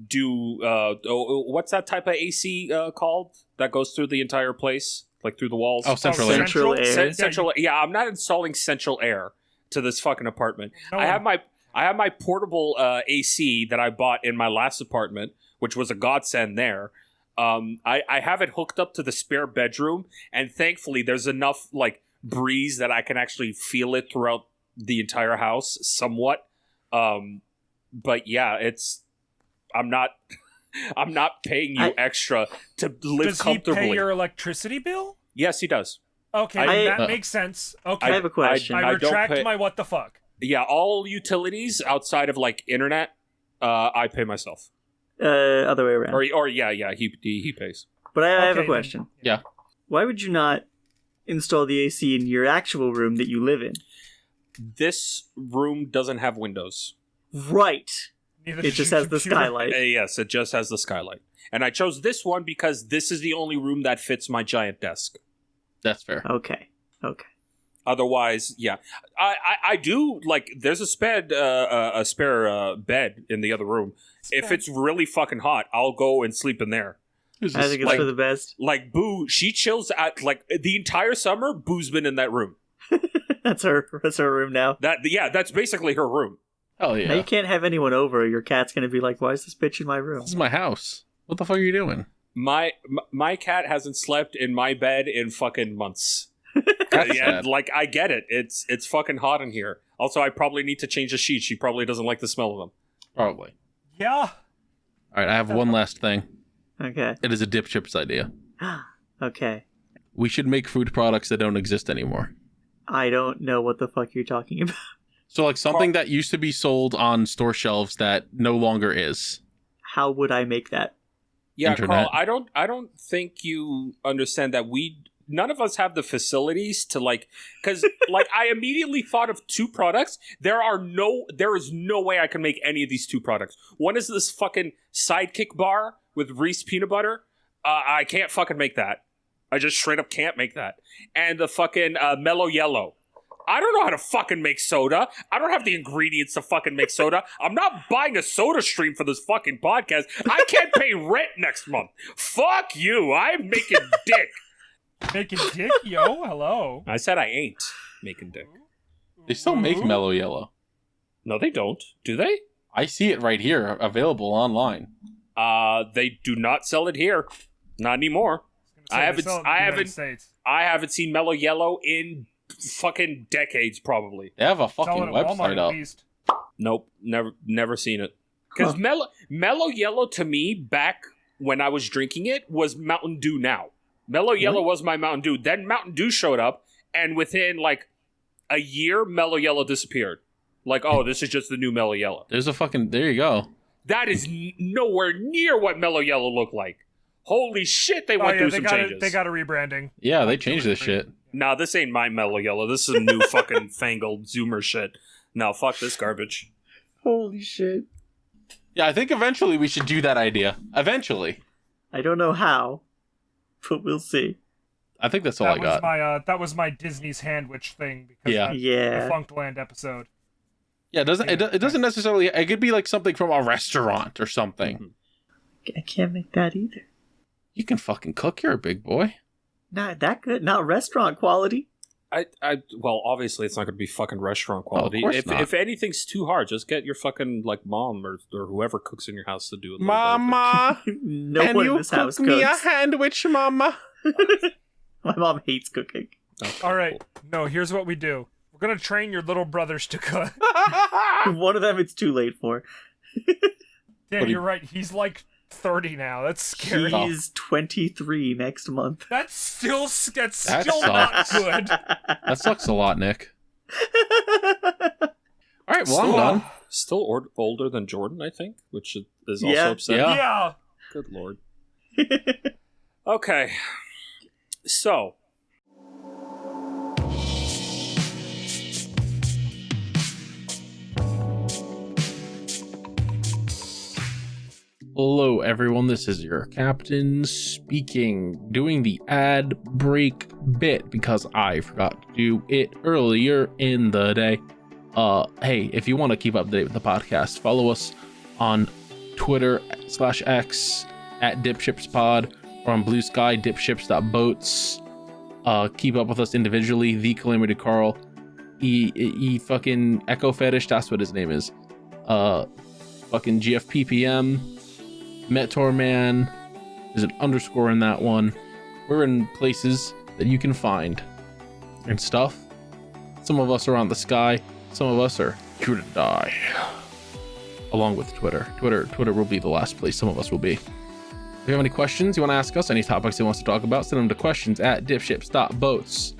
do. What's that type of AC called that goes through the entire place, like through the walls? Oh, central air. Central air. Central. Yeah, I'm not installing central air to this fucking apartment. No. I have my portable AC that I bought in my last apartment, which was a godsend there. I have it hooked up to the spare bedroom, and thankfully there's enough like breeze that I can actually feel it throughout the entire house somewhat. But yeah, I'm not paying you extra to live comfortably. Does he pay your electricity bill? Yes, he does. Okay, that makes sense. Okay, I have a question. I retract my what the fuck. Yeah, all utilities outside of like internet, I pay myself. Other way around. Or he pays. But I have Okay, a question. Yeah. Why would you not install the AC in your actual room that you live in? This room doesn't have windows. Right. Neither It does just your has the computer. skylight. Yes, it just has the skylight. And I chose this one because this is the only room that fits my giant desk. That's fair. Okay. Otherwise, yeah, I do like. There's a spare bed in the other room. If it's really fucking hot, I'll go and sleep in there. I think it's for the best. Like Boo, she chills at like the entire summer. Boo's been in that room. That's her room now. That's basically her room. Oh yeah. Now you can't have anyone over. Your cat's gonna be like, "Why is this bitch in my room?" This is my house. What the fuck are you doing? My cat hasn't slept in my bed in fucking months. That's Yeah, sad. like I get it. It's fucking hot in here. Also, I probably need to change the sheets. She probably doesn't like the smell of them. Probably. Yeah. All right, I have one last thing. Okay. It is a DipShips idea. Okay. We should make food products that don't exist anymore. I don't know what the fuck you're talking about. So like something that used to be sold on store shelves that no longer is. How would I make that? Yeah, Internet. Carl, I don't think you understand that none of us have the facilities to because I immediately thought of two products. There is no way I can make any of these two products. One is this fucking Sidekick bar with Reese peanut butter. I can't fucking make that. I just straight up can't make that. And the fucking Mello Yello. I don't know how to fucking make soda. I don't have the ingredients to fucking make soda. I'm not buying a soda stream for this fucking podcast. I can't pay rent next month. Fuck you. I'm making dick. Making dick, yo. Hello. I said I ain't making dick. They still make Mello Yellow. No, they don't. Do they? I see it right here, available online. They do not sell it here. Not anymore. I haven't seen Mello Yellow in fucking decades, probably. They have a Sell fucking it at Walmart website at up. least. Nope, never seen it. Because Mello Yellow to me, back when I was drinking it, was Mountain Dew now. Mello Yellow was my Mountain Dew. Then Mountain Dew showed up, and within like a year, Mello Yellow disappeared. Like, oh, this is just the new Mello Yellow. There you go. That is nowhere near what Mello Yellow looked like. Holy shit, they went through some changes. They got a rebranding. Yeah, they changed this shit. Nah, this ain't my Mello Yellow. This is a new fucking fangled Zoomer shit. No, fuck this garbage. Holy shit. Yeah, I think eventually we should do that idea. Eventually. I don't know how, but we'll see. I think that's all I got. That was my Disney's Handwich thing because Yeah. of the Yeah. Funkland episode. Yeah, it doesn't necessarily. It could be like something from a restaurant or something. I can't make that either. You can fucking cook. You're a big boy. Not that good. Not restaurant quality. Well, obviously it's not going to be fucking restaurant quality. course not. If anything's too hard, just get your fucking like mom or whoever cooks in your house to do it. Mama, No can one in you this house cook me a cooks. sandwich, Mama? My mom hates cooking. Okay, All right, no. Here's what we do. We're gonna train your little brothers to cook. One of them it's too late for. Dan, you're right. He's like 30 now. That's scary. He's 23 next month. That's still That still not sucks. good. That sucks a lot, Nick. All right, well, I'm done. Still older than Jordan, I think, which is also Yeah. upsetting. Yeah. Yeah. Good lord. Okay, so Hello, everyone. This is your captain speaking, doing the ad break bit because I forgot to do it earlier in the day. Hey, if you want to keep up to date with the podcast, follow us on Twitter/X at DipShipsPod or on Blue Sky DipShips.boats. Keep up with us individually. The Calamity Carl, fucking Echo Fetish. That's what his name is. Fucking GFPPM. Metor Man, there's an underscore in that one. We're in places that you can find and stuff. Some of us are on the sky, some of us are here to die. Along with Twitter. Twitter will be the last place some of us will be. If you have any questions you want to ask us, any topics you want us to talk about, send them to questions@dipships.boats.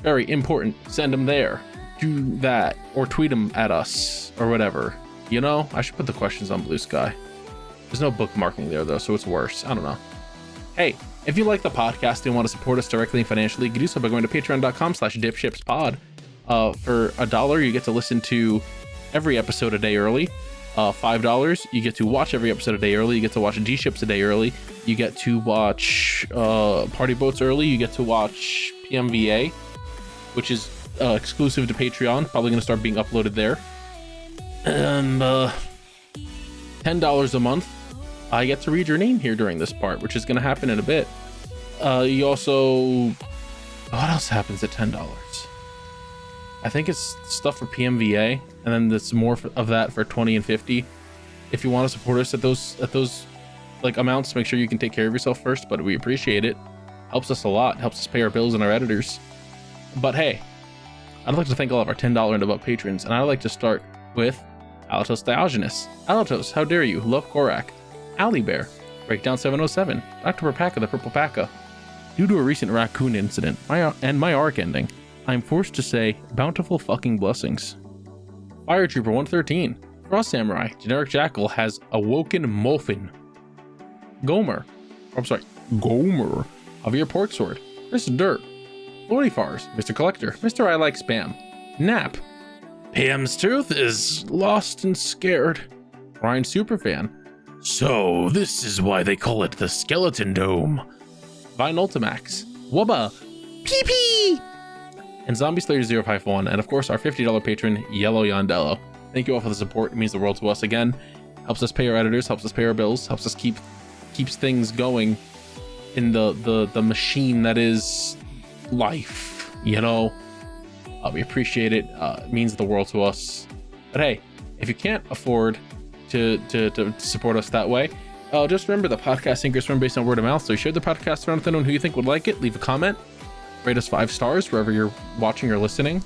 Very important, send them there. Do that, or tweet them at us, or whatever. You know, I should put the questions on Blue Sky. There's no bookmarking there, though, so it's worse. I don't know. Hey, if you like the podcast and want to support us directly and financially, you can do so by going to patreon.com/dipshipspod. For $1, you get to listen to every episode a day early. $5, you get to watch every episode a day early. You get to watch D-Ships a day early. You get to watch Party Boats early. You get to watch PMVA, which is exclusive to Patreon. Probably going to start being uploaded there. And $10 a month. I get to read your name here during this part, which is going to happen in a bit. You also... What else happens at $10? I think it's stuff for PMVA, and then there's more of that for 20 and 50. If you want to support us at those like amounts, make sure you can take care of yourself first, but we appreciate it. Helps us a lot. Helps us pay our bills and our editors. But hey, I'd like to thank all of our $10 and above patrons, and I'd like to start with Alatos Diogenes. Alatos, how dare you? Love Korak. Ali Bear. Breakdown 707. Dr. Perpaka the Purple Paka. Due to a recent raccoon incident and my arc ending, I'm forced to say bountiful fucking blessings. Fire Trooper 113. Frost Samurai. Generic Jackal has awoken Molfin. Gomer. Javier Portsword. Mr. Dirt. Florifars. Mr. Collector. Mr. I Like Spam. Nap. Pam's Tooth is lost and scared. Ryan Superfan. So, this is why they call it the Skeleton Dome. Vine Ultimax. Wubba. Pee-pee! And Zombie Slayer 051. And of course, our $50 patron, Yello Yondello. Thank you all for the support. It means the world to us again. Helps us pay our editors, helps us pay our bills, helps us keeps things going in the machine that is life, you know? We appreciate it. It means the world to us. But hey, if you can't afford to support us that way, just remember the podcast anchors from based on word of mouth. So share the podcast around with anyone who you think would like it. Leave a comment. Rate us 5 stars wherever you're watching or listening.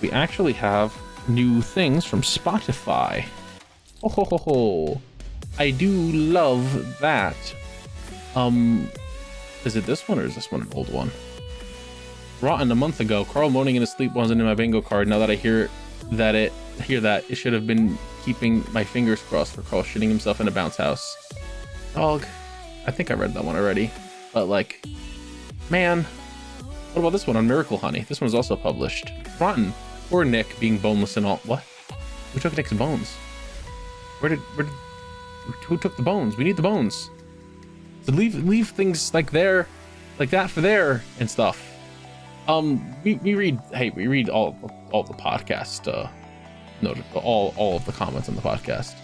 We actually have new things from Spotify. Oh ho ho ho! I do love that. Is it this one or is this one an old one? Rotten a month ago. Carl moaning in his sleep wasn't in my bingo card. Now that I hear that, it should have been keeping my fingers crossed for Carl shitting himself in a bounce house. Dog. I think I read that one already. But like, man. What about this one on Miracle Honey? This one's also published. Rotten. Poor Nick being boneless and all. What? Who took Nick's bones? Who took the bones? We need the bones. So leave things like there like that for there and stuff. We read all the podcast all of the comments on the podcast,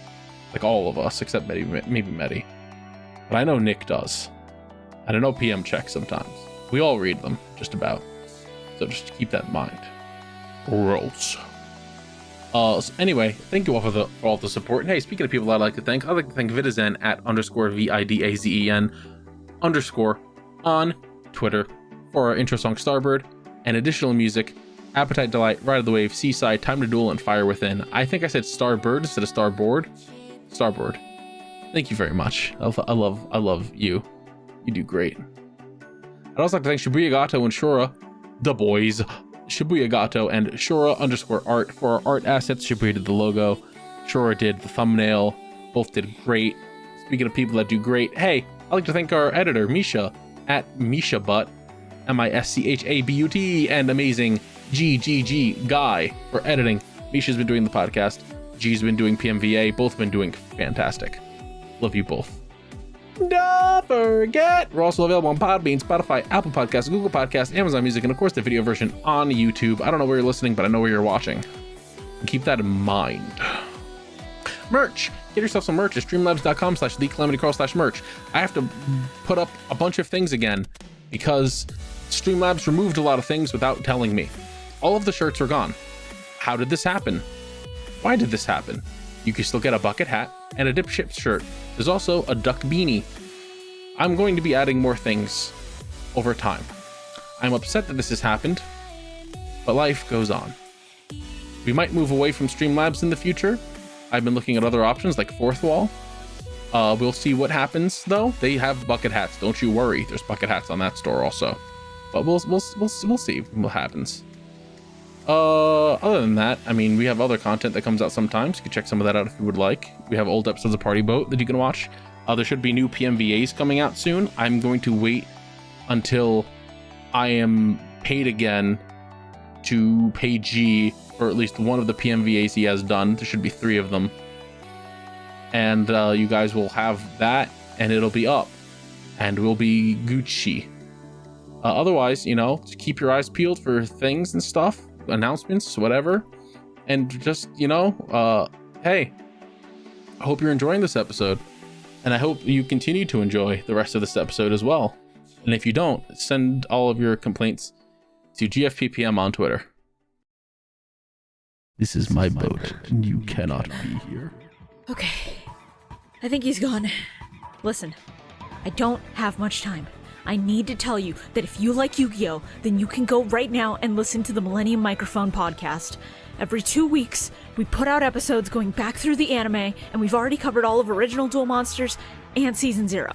like all of us except maybe Medi, but I know Nick does, and I know PM checks sometimes. We all read them just about, so just keep that in mind. Gross. So anyway, thank you all for all the support. And hey, speaking of people I'd like to thank Vidazen at _VIDAZEN_ on Twitter for our intro song Starbird, and additional music, Appetite Delight, Ride of the Wave, Seaside, Time to Duel, and Fire Within. I think I said Starbird instead of Starboard. Starboard. Thank you very much. I love you. You do great. I'd also like to thank Shibuya Gato and Shura, the boys. Shibuya Gato and Shura _art for our art assets. Shibuya did the logo. Shura did the thumbnail. Both did great. Speaking of people that do great, hey, I'd like to thank our editor, Misha, at MishaBut, MISCHABUT, and amazing GGG Guy for editing. Misha's been doing the podcast. G's been doing PMVA. Both been doing fantastic. Love you both. Don't forget, we're also available on Podbean, Spotify, Apple Podcasts, Google Podcasts, Amazon Music, and of course the video version on YouTube. I don't know where you're listening, but I know where you're watching. And keep that in mind. Merch. Get yourself some merch at streamlabs.com/thecalamitycarl/merch. I have to put up a bunch of things again because Streamlabs removed a lot of things without telling me. All of the shirts are gone. How did this happen? Why did this happen? You can still get a bucket hat and a DipShips shirt. There's also a duck beanie. I'm going to be adding more things over time. I'm upset that this has happened, but life goes on. We might move away from Streamlabs in the future. I've been looking at other options like Fourth Wall. We'll see what happens though. They have bucket hats. Don't you worry. There's bucket hats on that store also. But we'll see what happens. Other than that, I mean, we have other content that comes out sometimes. You can check some of that out if you would like. We have old episodes of Party Boat that you can watch. There should be new PMVAs coming out soon. I'm going to wait until I am paid again to pay G for at least one of the PMVAs he has done. There should be 3 of them. And you guys will have that, and it'll be up. And we'll be Gucci. Otherwise, you know, just keep your eyes peeled for things and stuff. Announcements, whatever, and just, you know, hey, I hope you're enjoying this episode, and I hope you continue to enjoy the rest of this episode as well. And if you don't, send all of your complaints to GFPPM on Twitter. This is my boat, and you cannot be here. Okay, I think he's gone. Listen, I don't have much time. I need to tell you that if you like Yu-Gi-Oh, then you can go right now and listen to the Millennium Microphone podcast. Every 2 weeks, we put out episodes going back through the anime, and we've already covered all of Original Duel Monsters and Season 0.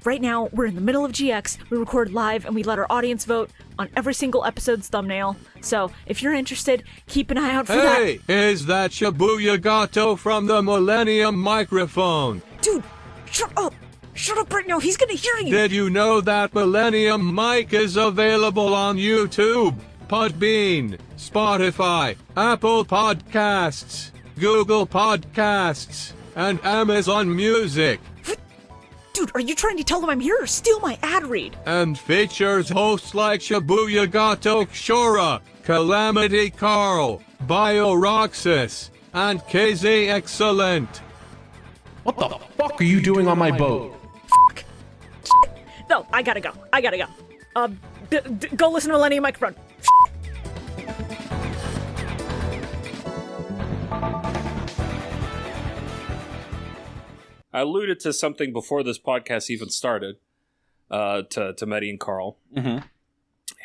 Right now, we're in the middle of GX, we record live, and we let our audience vote on every single episode's thumbnail. So, if you're interested, keep an eye out for that. Hey, is that Shibuya Gato from the Millennium Microphone? Dude, shut up! Shut up right now, he's gonna hear you! Did you know that Millennium Mic is available on YouTube, Podbean, Spotify, Apple Podcasts, Google Podcasts, and Amazon Music? Dude, are you trying to tell them I'm here or steal my ad read? And features hosts like Shibuya Gato, Shura, Calamity Carl, BioRoxas, and KZ Excellent. What the fuck are you doing on my boat? Fuck. No, I gotta go. Go listen to Millennium Microphone. I alluded to something before this podcast even started, to Medi and Carl. Mm-hmm.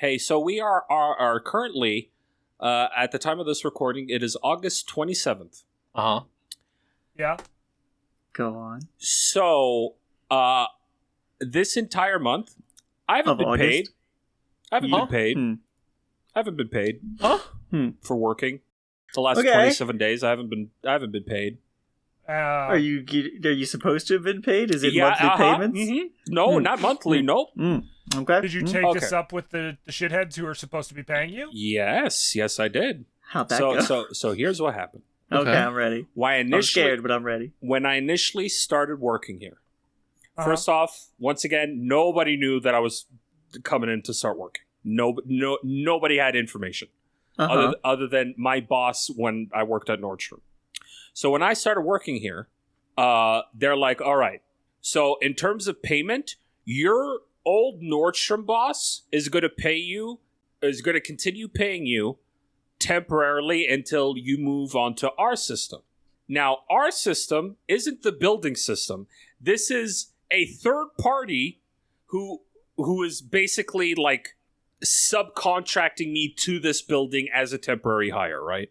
Hey, so we are currently, at the time of this recording, it is August 27th. Uh-huh. Yeah. Go on. So, this entire month, I haven't been paid. I haven't been paid. Huh? For working. The last 27 days, I haven't been paid. Are you supposed to have been paid? Is it monthly payments? Mm-hmm. No, not monthly. Nope. Okay. Did you take this up with the shitheads who are supposed to be paying you? Yes, I did. How'd that go? So here's what happened. Okay, I'm ready. I'm scared, but I'm ready. When I initially started working here, first off, once again, nobody knew that I was coming in to start working. Nobody had information Uh-huh. other than my boss when I worked at Nordstrom. So when I started working here, they're like, all right, so in terms of payment, your old Nordstrom boss is going to continue paying you temporarily until you move on to our system. Now, our system isn't the building system. This is a third party who is basically like subcontracting me to this building as a temporary hire, right?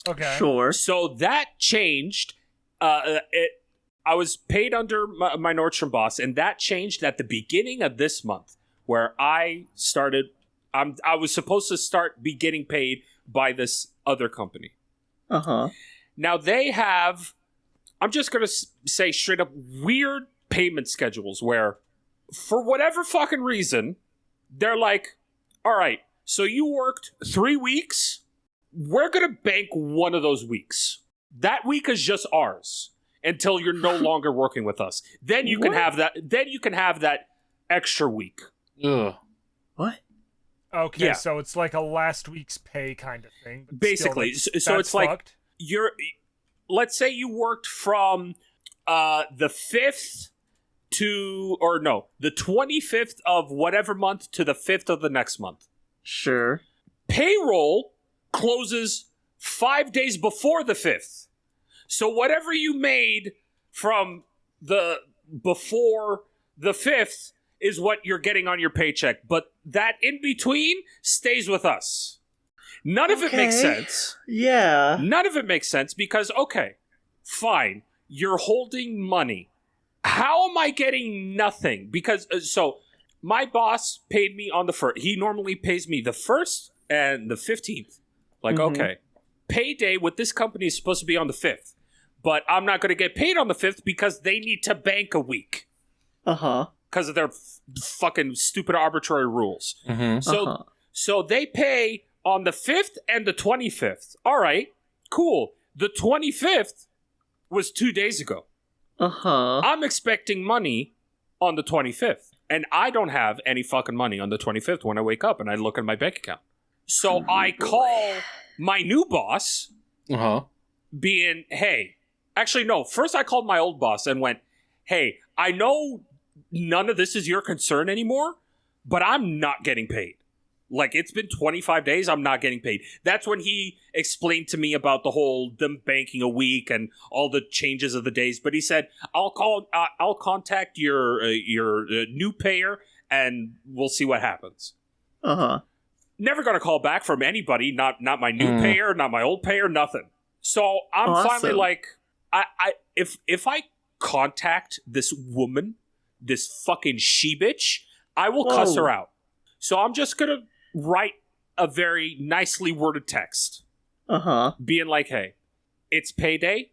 Okay. Sure. So that changed. I was paid under my Nordstrom boss, and that changed at the beginning of this month, where I started. I was supposed to be getting paid by this other company. Uh-huh. Now they have, I'm just going to say straight up, weird payment schedules where, for whatever fucking reason, they're like, all right, so you worked 3 weeks. We're going to bank one of those weeks. That week is just ours until you're no longer working with us. Then you can have that. Then you can have that extra week. Ugh. What? Okay, Yeah. so it's like a last week's pay kind of thing. But Basically, still, so that's it's like fucked. let's say you worked from the 5th the 25th of whatever month to the 5th of the next month. Sure. Payroll closes 5 days before the 5th. So whatever you made from before the 5th is what you're getting on your paycheck. But that in between stays with us. None of it makes sense. Yeah. None of it makes sense because, okay, fine, you're holding money. How am I getting nothing? Because, so, my boss paid me on the 1st. He normally pays me the 1st and the 15th. Like, okay, payday with this company is supposed to be on the 5th. But I'm not going to get paid on the 5th because they need to bank a week. Uh-huh. Because of their fucking stupid arbitrary rules. Mm-hmm. So they pay on the 5th and the 25th. All right, cool. The 25th was 2 days ago. Uh-huh. I'm expecting money on the 25th. And I don't have any fucking money on the 25th when I wake up and I look at my bank account. So I call my new boss Uh-huh. being, hey. Actually, no. First I called my old boss and went, hey, I know none of this is your concern anymore, but I'm not getting paid. Like, it's been 25 days, I'm not getting paid. That's when he explained to me about them banking a week and all the changes of the days. But he said, I'll contact your new payer and we'll see what happens. Uh-huh. Never got a call back from anybody, not my new payer, not my old payer, nothing. So I'm finally like, if I contact this woman, this fucking she-bitch, I will cuss her out. So I'm just going to write a very nicely worded text. Uh-huh. Being like, hey, it's payday.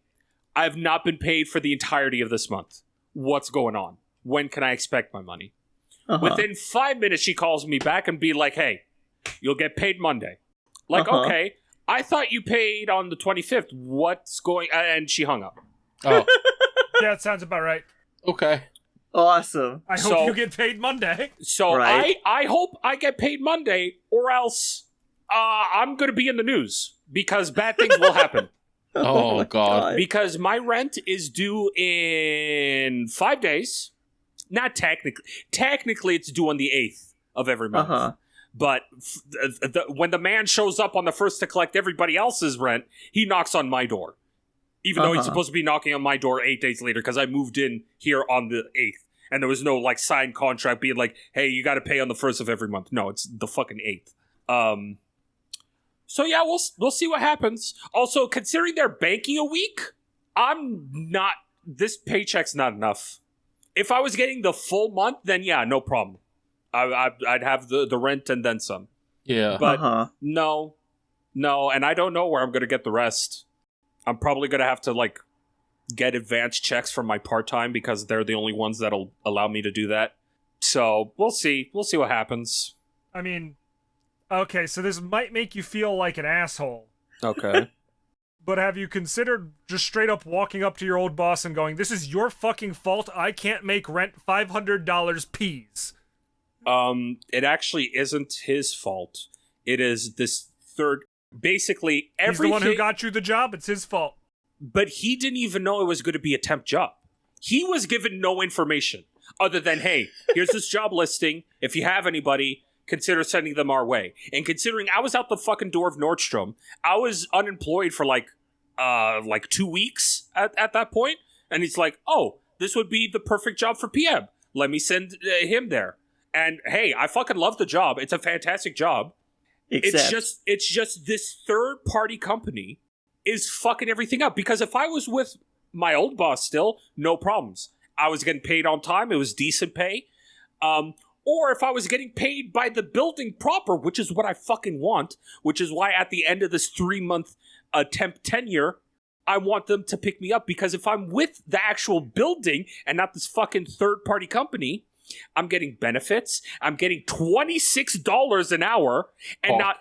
I have not been paid for the entirety of this month. What's going on? When can I expect my money? Uh-huh. Within 5 minutes, she calls me back and be like, hey, you'll get paid Monday. Like, okay, I thought you paid on the 25th. What's going... And she hung up. Oh, Yeah, it sounds about right. okay. Awesome. I hope you get paid Monday. So Right. I hope I get paid Monday, or else I'm going to be in the news because bad things will happen. Oh, my God. Because my rent is due in 5 days. Not technically. Technically, it's due on the 8th of every month. Uh-huh. But when the man shows up on the 1st to collect everybody else's rent, he knocks on my door. Even though he's supposed to be knocking on my door 8 days later because I moved in here on the 8th. And there was no, like, signed contract being like, hey, you got to pay on the 1st of every month. No, it's the fucking 8th. So, yeah, we'll see what happens. Also, considering they're banking a week, this paycheck's not enough. If I was getting the full month, then, yeah, no problem. I'd have the rent and then some. Yeah. But no, and I don't know where I'm going to get the rest. I'm probably going to have to, like, get advance checks from my part-time because they're the only ones that'll allow me to do that. So, we'll see. We'll see what happens. I mean, okay, so this might make you feel like an asshole. Okay. But have you considered just straight up walking up to your old boss and going, this is your fucking fault, I can't make rent $500 peas? It actually isn't his fault. It is this third. Basically, everything. He's the one who got you the job. It's his fault. But he didn't even know it was going to be a temp job. He was given no information other than, hey, here's this job listing. If you have anybody, consider sending them our way. And considering I was out the fucking door of Nordstrom, I was unemployed for like 2 weeks at that point. And he's like, oh, this would be the perfect job for PM. Let me send him there. And hey, I fucking love the job. It's a fantastic job. Except. It's just this third party company is fucking everything up. Because if I was with my old boss still, no problems. I was getting paid on time. It was decent pay. Or if I was getting paid by the building proper, which is what I fucking want, which is why at the end of this 3-month temp tenure, I want them to pick me up. Because if I'm with the actual building and not this fucking third-party company, I'm getting benefits. I'm getting $26 an hour and not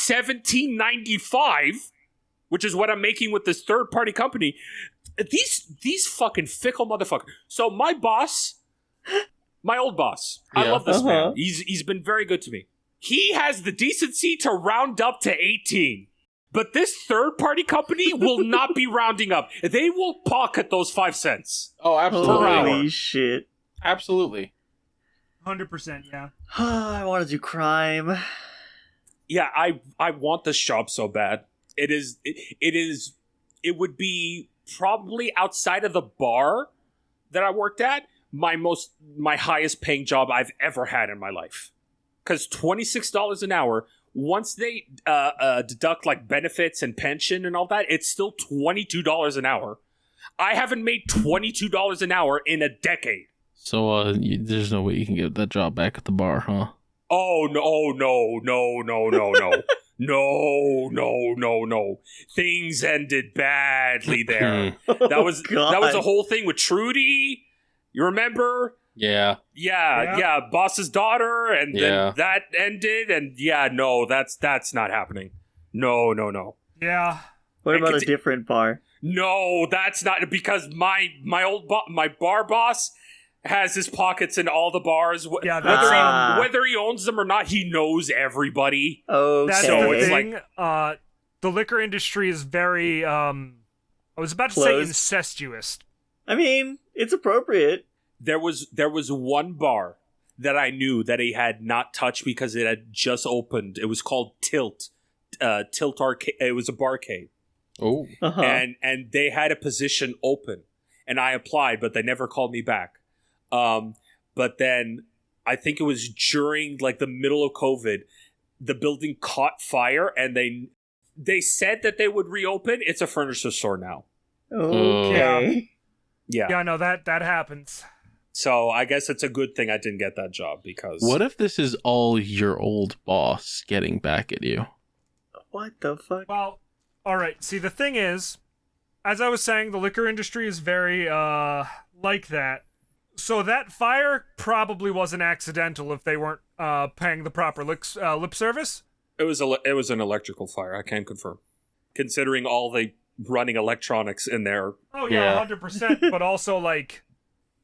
$17.95, which is what I'm making with this third-party company. These fucking fickle motherfuckers. So my boss... My old boss. I love this man. He's been very good to me. He has the decency to round up to 18. But this third-party company will not be rounding up. They will pocket those 5 cents. Oh, absolutely. Holy shit. Absolutely. 100%, yeah. I want to do crime. Yeah, I want this job so bad. It would be probably outside of the bar that I worked at, my highest paying job I've ever had in my life. Because $26 an hour, once they deduct like benefits and pension and all that, it's still $22 an hour. I haven't made $22 an hour in a decade. So there's no way you can get that job back at the bar, huh? Oh no. No. Things ended badly there. That was the whole thing with Trudy. You remember? Yeah. Yeah. Boss's daughter, and then that ended, and that's not happening. No. Yeah. What about a different bar? No, that's not, because my bar boss has his pockets in all the bars. Yeah, whether he owns them or not, he knows everybody. Okay. That's So the it's thing. The liquor industry is very, I was about to say incestuous. I mean, it's appropriate. There was one bar that I knew that he had not touched because it had just opened. It was called Tilt Arcade. It was a barcade. Oh. Uh-huh. And they had a position open, and I applied, but they never called me back. But then I think it was during like the middle of COVID, the building caught fire, and they said that they would reopen. It's a furniture store now. Okay. Yeah. Yeah, no, that happens. So I guess it's a good thing I didn't get that job, because... What if this is all your old boss getting back at you? What the fuck? Well, alright, see, the thing is, as I was saying, the liquor industry is very, like that. So that fire probably wasn't accidental if they weren't, paying the proper lip service. It was an electrical fire, I can confirm. Considering all the running electronics in there. Oh, yeah. 100%, but also, like,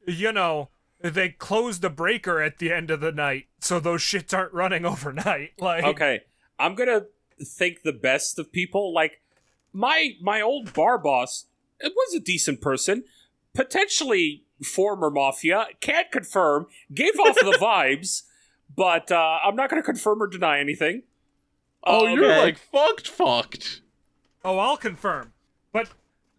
you know, they closed the breaker at the end of the night, so those shits aren't running overnight. Like, okay, I'm gonna think the best of people. Like, my old bar boss, it was a decent person, potentially former mafia, can't confirm, gave off the vibes, but I'm not gonna confirm or deny anything. Oh, you're like fucked. Oh, I'll confirm. But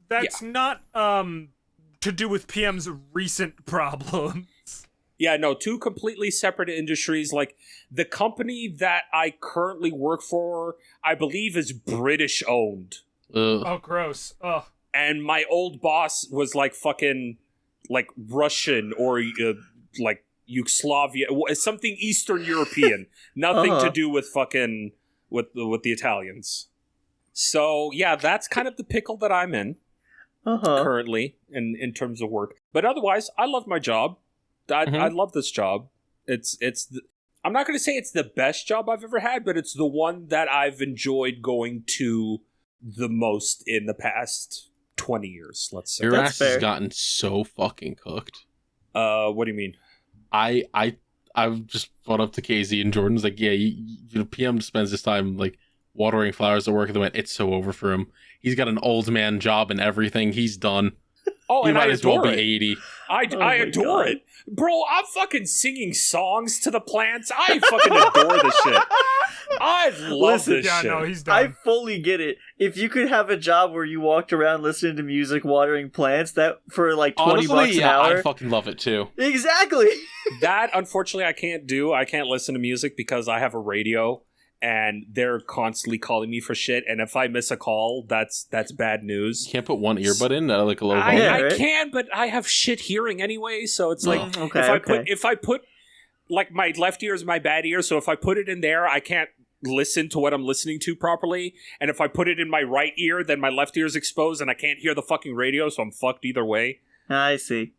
that's not to do with PM's recent problems. Yeah, no, two completely separate industries. Like, the company that I currently work for, I believe, is British owned. Oh, gross. Ugh. And my old boss was like fucking like Russian or like Yugoslavia, something Eastern European. Nothing to do with fucking with the Italians. So yeah, that's kind of the pickle that I'm in currently in terms of work. But otherwise, I love my job. I love this job. I'm not going to say it's the best job I've ever had, but it's the one that I've enjoyed going to the most in the past 20 years, let's say. Your ass has gotten so fucking cooked. What do you mean? I I've just brought up to KZ and Jordan's like, yeah, PM spends his time like watering flowers at work, and they went, it's so over for him. He's got an old man job and everything. He's done. Oh, he and might I as well adore be it. 80. I adore it. Bro, I'm fucking singing songs to the plants. I fucking adore this shit. I love this shit. No, he's done. I fully get it. If you could have a job where you walked around listening to music, watering plants, that for like 20 Honestly, bucks an yeah, hour. I'd fucking love it too. Exactly. That, unfortunately, I can't do. I can't listen to music because I have a radio, and they're constantly calling me for shit. And if I miss a call, that's bad news. You can't put one earbud in, like a low I, volume. Yeah, right? I can, but I have shit hearing anyway. So it's like if I put like my left ear is my bad ear. So if I put it in there, I can't listen to what I'm listening to properly. And if I put it in my right ear, then my left ear is exposed, and I can't hear the fucking radio. So I'm fucked either way. I see.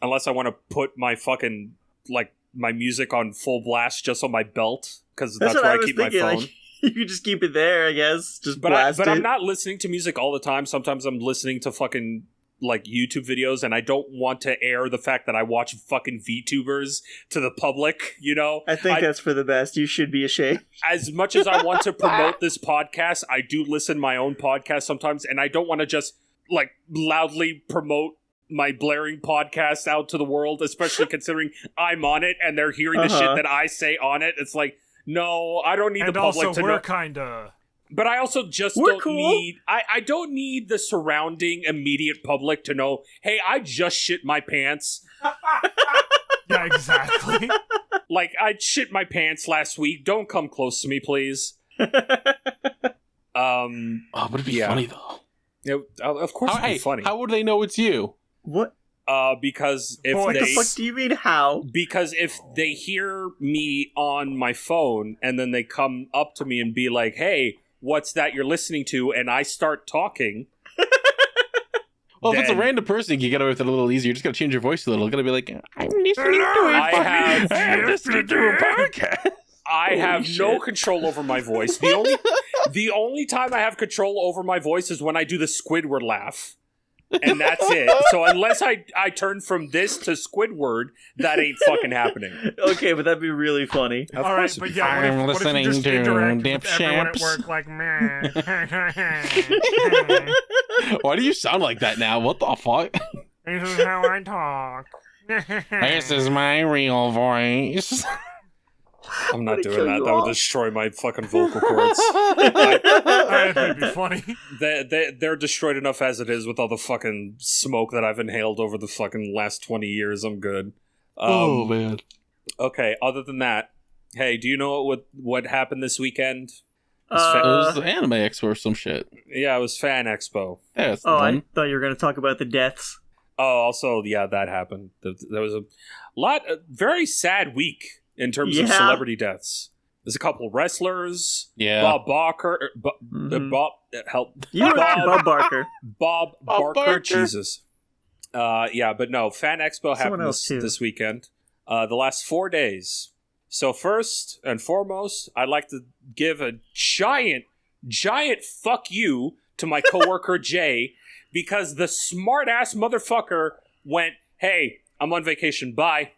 Unless I want to put my fucking like my music on full blast just on my belt, because that's what where I was keep thinking. my phone. Like, you could just keep it there, I guess. Just But blast it. I'm not listening to music all the time. Sometimes I'm listening to fucking like YouTube videos, and I don't want to air the fact that I watch fucking VTubers to the public, you know? I think that's for the best. You should be ashamed. As much as I want to promote this podcast, I do listen to my own podcast sometimes, and I don't want to just like loudly promote my blaring podcast out to the world, especially considering I'm on it and they're hearing the shit that I say on it. It's like, no, I don't need the public to know. We're kinda... But I also just We're don't cool. need... I don't need the surrounding immediate public to know, hey, I just shit my pants. Yeah, exactly. Like, I shit my pants last week. Don't come close to me, please. Oh, but it'd be funny, though. Of course it'd be funny. How would they know it's you? What? Because if Boy, they... What the fuck do you mean, how? Because if they hear me on my phone and then they come up to me and be like, hey, what's that you're listening to? And I start talking. Well, if it's a Then- random person, you can get away with it a little easier. You just gotta change your voice a little. Gotta be like, I'm listening to it. I'm listening to a podcast. I have no control over my voice. The only time I have control over my voice is when I do the Squidward laugh. And that's it. So unless I turn from this to Squidward, that ain't fucking happening. Okay, but that'd be really funny. Of All right, course but it'd yeah, I'm what if you listening just to interact with everyone at DipShips. work like, meh. Why do you sound like that now? What the fuck? This is how I talk. This is my real voice. I'm not gonna doing kill that. you That would all. destroy my fucking vocal cords. That'd be funny. They're destroyed enough as it is with all the fucking smoke that I've inhaled over the fucking last 20 years. I'm good. Oh, man. Okay, other than that, hey, do you know what happened this weekend? It was the Anime Expo or some shit. Yeah, it was Fan Expo. Yeah, it's the Oh, one. I thought you were going to talk about the deaths. Oh, also, yeah, that happened. There was a very sad week in terms of Yeah. celebrity deaths. There's a couple wrestlers. Yeah. Bob Barker. Mhm. Bob, help. You were Bob Barker. Bob Barker. Barker. Jesus. Yeah, but no, Fan Expo Someone happened else, too. this weekend. The last 4 days. So first and foremost, I'd like to give a giant fuck you to my coworker Jay, because the smart-ass motherfucker went, hey, I'm on vacation, bye.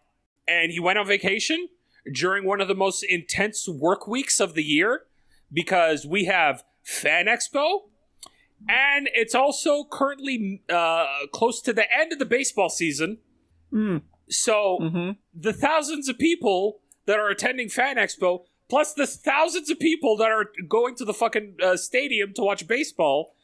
And he went on vacation during one of the most intense work weeks of the year, because we have Fan Expo, and it's also currently close to the end of the baseball season. Mm. So the thousands of people that are attending Fan Expo, plus the thousands of people that are going to the fucking stadium to watch baseball,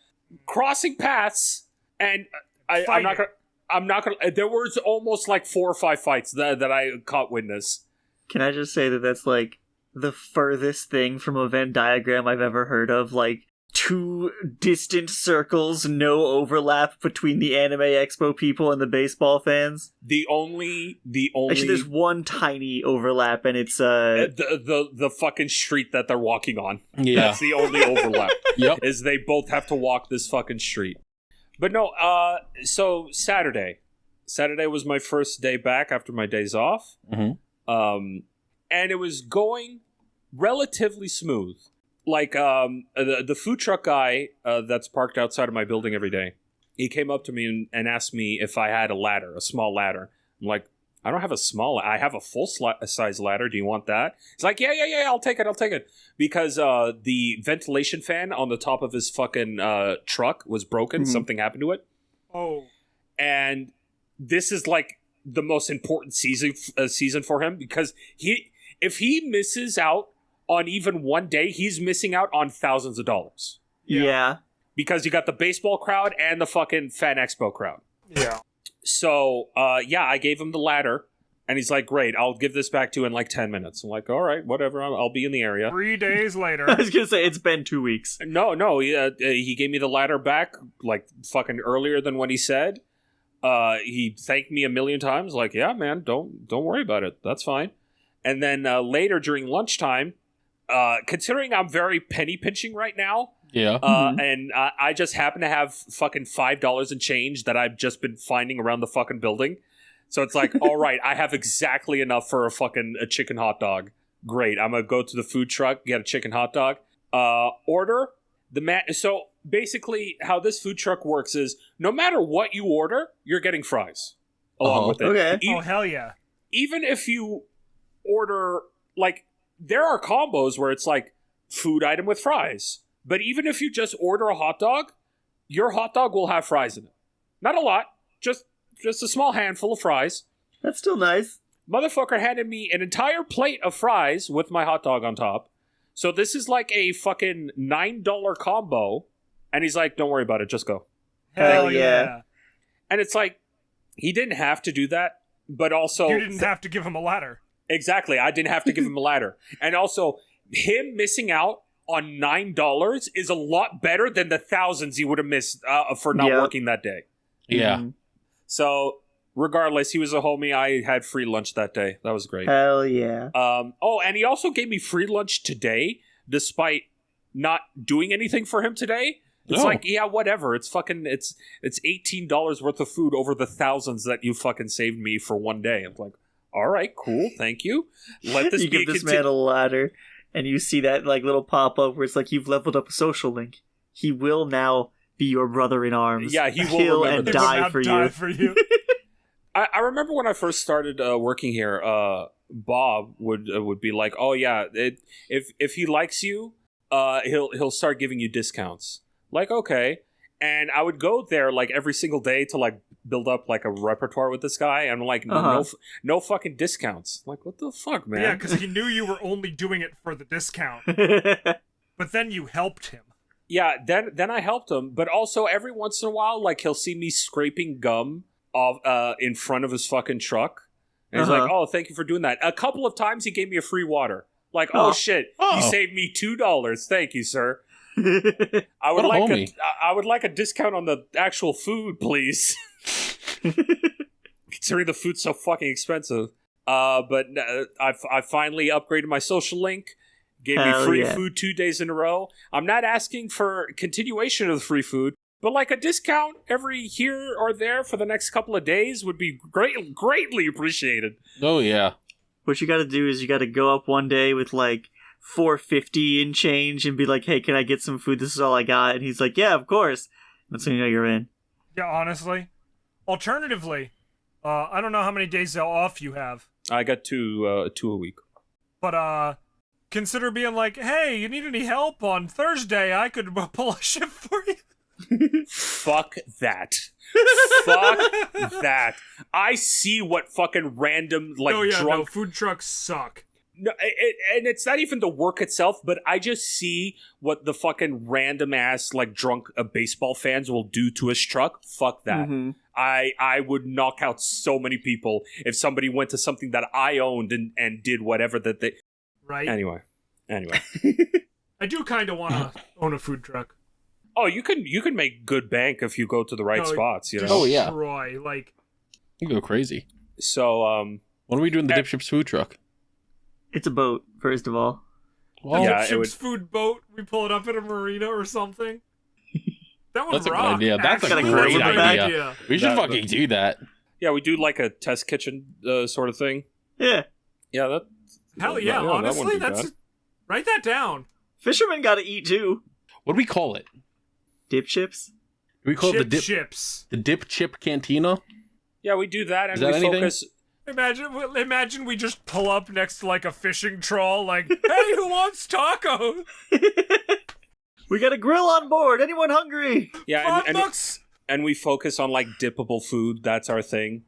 crossing paths, and I'm not gonna. There was almost like 4 or 5 fights that I caught witness. Can I just say that that's like the furthest thing from a Venn diagram I've ever heard of? Like 2 distant circles, no overlap between the Anime Expo people and the baseball fans. The only Actually, there's one tiny overlap, and it's the fucking street that they're walking on. Yeah. That's the only overlap. Yep. Is they both have to walk this fucking street. But no, so Saturday was my first day back after my days off. Mhm. And it was going relatively smooth. Like, the food truck guy that's parked outside of my building every day, he came up to me and asked me if I had a ladder, a small ladder. I'm like, I don't have a small. I have a full size ladder. Do you want that? He's like, yeah. I'll take it. Because the ventilation fan on the top of his fucking truck was broken. Something happened to it. Oh. And this is like the most important season for him, because if he misses out on even one day, he's missing out on thousands of dollars. Yeah. Because you got the baseball crowd and the fucking Fan Expo crowd. Yeah. So, I gave him the ladder, and he's like, great, I'll give this back to you in like 10 minutes. I'm like, all right, whatever, I'll be in the area. 3 days later. I was going to say, it's been 2 weeks. No, he gave me the ladder back, like, fucking earlier than what he said. He thanked me a million times, like, yeah, man, don't worry about it, that's fine. And then later during lunchtime, considering I'm very penny pinching right now, Yeah. And I just happen to have fucking $5 in change that I've just been finding around the fucking building. So it's like, all right, I have exactly enough for a chicken hot dog. Great. I'm going to go to the food truck, get a chicken hot dog. Order. So basically how this food truck works is no matter what you order, you're getting fries along with it. Okay. Oh, hell yeah. Even if you order, like, there are combos where it's like food item with fries. But even if you just order a hot dog, your hot dog will have fries in it. Not a lot, just a small handful of fries. That's still nice. Motherfucker handed me an entire plate of fries with my hot dog on top. So this is like a fucking $9 combo. And he's like, don't worry about it, just go. Hell yeah. And it's like, he didn't have to do that, but also... You didn't have to give him a ladder. Exactly, I didn't have to give him a ladder. And also, him missing out on $9 is a lot better than the thousands he would have missed for not working that day. Yeah. Mm-hmm. So, regardless, he was a homie. I had free lunch that day. That was great. Hell yeah. And he also gave me free lunch today, despite not doing anything for him today. It's like, yeah, whatever. It's fucking, it's $18 worth of food over the thousands that you fucking saved me for one day. I'm like, all right, cool, thank you. Let this you be give this man a ladder, and you see that like little pop-up where it's like, you've leveled up a social link. He will now be your brother in arms. Yeah, he will kill remember and this. die for you. I remember when I first started working here, Bob would be like, "Oh yeah, if he likes you, he'll start giving you discounts." Like, okay, and I would go there like every single day to like build up like a repertoire with this guy, and I'm like, no fucking discounts. I'm like, what the fuck, man? Yeah, because he knew you were only doing it for the discount. But then you helped him. Yeah, then I helped him, but also every once in a while, like he'll see me scraping gum off in front of his fucking truck, and he's like, "Oh, thank you for doing that." A couple of times he gave me a free water. Like, oh shit, you saved me $2. Thank you, sir. I would like a discount on the actual food, please. Considering the food's so fucking expensive. But I finally upgraded my social link. Gave me free food 2 days in a row. I'm not asking for continuation of the free food, but like a discount every here or there for the next couple of days would be greatly appreciated. Oh yeah. What you got to do is you got to go up one day with like $4.50 in change and be like, "Hey, can I get some food? This is all I got." And he's like, "Yeah, of course." That's when you know you're in. Yeah, honestly. Alternatively, I don't know how many days off you have. I got two a week. But consider being like, "Hey, you need any help on Thursday? I could pull a shift for you." Fuck that. Fuck that. I see what fucking random drunk food trucks suck. No, and it's not even the work itself, but I just see what the fucking random ass like drunk baseball fans will do to his truck. Fuck that. Mm-hmm. I would knock out so many people if somebody went to something that I owned and did whatever that they. Right. Anyway. I do kind of want to own a food truck. Oh, you can make good bank if you go to the right spots. You know. Oh yeah. Destroy, like. You go crazy. So what are we doing? The DipShips food truck. It's a boat, first of all. The DipShips Food Boat. We pull it up at a marina or something. That would That's rock. a good idea. That's a great idea. We should fucking do that. Yeah, we do like a test kitchen sort of thing. Yeah. Yeah, that. Hell yeah! Honestly, write that down. Fishermen gotta eat too. What do we call it? DipShips? We call it the Chips. The Dip Chip Cantina. Yeah, we do that, and Is that we anything? focus. Imagine we just pull up next to like a fishing trawl, like, hey, who wants tacos? We got a grill on board. Anyone hungry? Yeah, and we focus on like dippable food. That's our thing.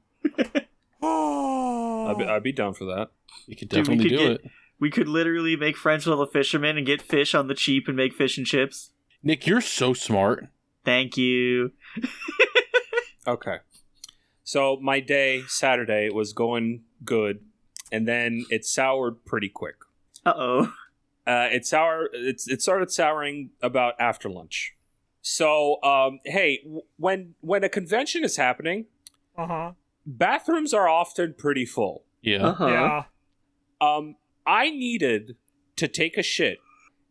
I'd be down for that. You could definitely do it. We could literally make friends with all the fishermen and get fish on the cheap and make fish and chips. Nick, you're so smart. Thank you. Okay. So my day, Saturday, was going good, and then it soured pretty quick. Uh-oh. It started souring about after lunch. So, hey, when a convention is happening, bathrooms are often pretty full. Yeah. Yeah. I needed to take a shit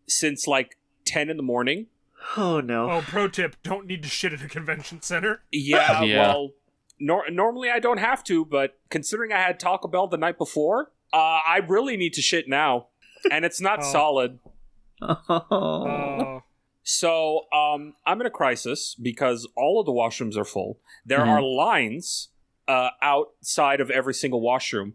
since like 10 in the morning. Oh, no. Oh, pro tip, don't need to shit at a convention center. Yeah, Yeah. well, normally I don't have to, but considering I had Taco Bell the night before, I really need to shit now. And it's not solid. Oh. So, I'm in a crisis because all of the washrooms are full. There are lines outside of every single washroom.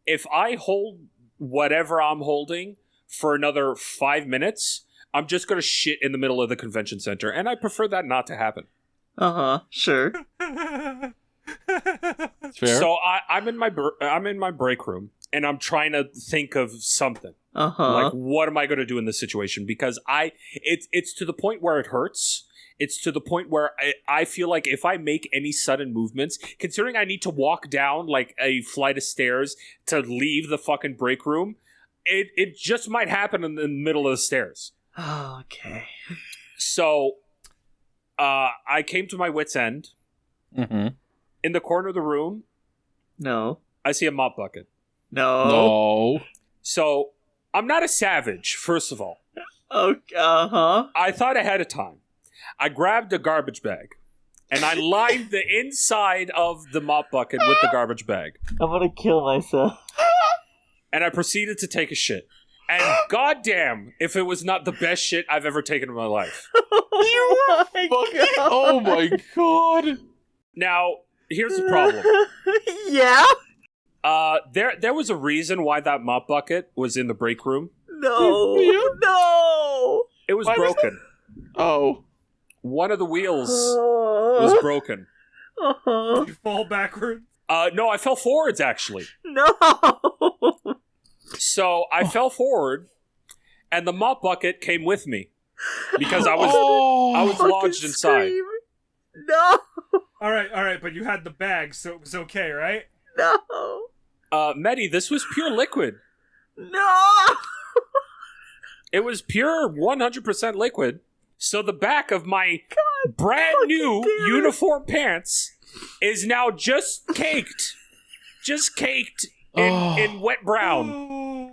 If I hold whatever I'm holding for another 5 minutes, I'm just going to shit in the middle of the convention center. And I prefer that not to happen. Sure. Fair. So I'm in my break room, and I'm trying to think of something. Like, what am I going to do in this situation? Because it's to the point where it hurts. It's to the point where I feel like if I make any sudden movements, considering I need to walk down like a flight of stairs to leave the fucking break room, it just might happen in the middle of the stairs. Okay. So I came to my wit's end. Mm-hmm. In the corner of the room, No. I see a mop bucket. No. So I'm not a savage, first of all. Okay. I thought ahead of time. I grabbed a garbage bag, and I lined the inside of the mop bucket with the garbage bag. I'm gonna kill myself. And I proceeded to take a shit. And goddamn, if it was not the best shit I've ever taken in my life. Oh my god. Now, here's the problem. Yeah? There was a reason why that mop bucket was in the break room. No. No. It was broken. Oh. One of the wheels was broken. Did you fall backwards? No, I fell forwards, actually. No. So I fell forward, and the mop bucket came with me because I was lodged inside. Scream. No. All right, but you had the bag, so it was okay, right? No. Medi, this was pure liquid. No. It was pure 100% liquid. So the back of my brand new uniform pants is now just caked in wet brown.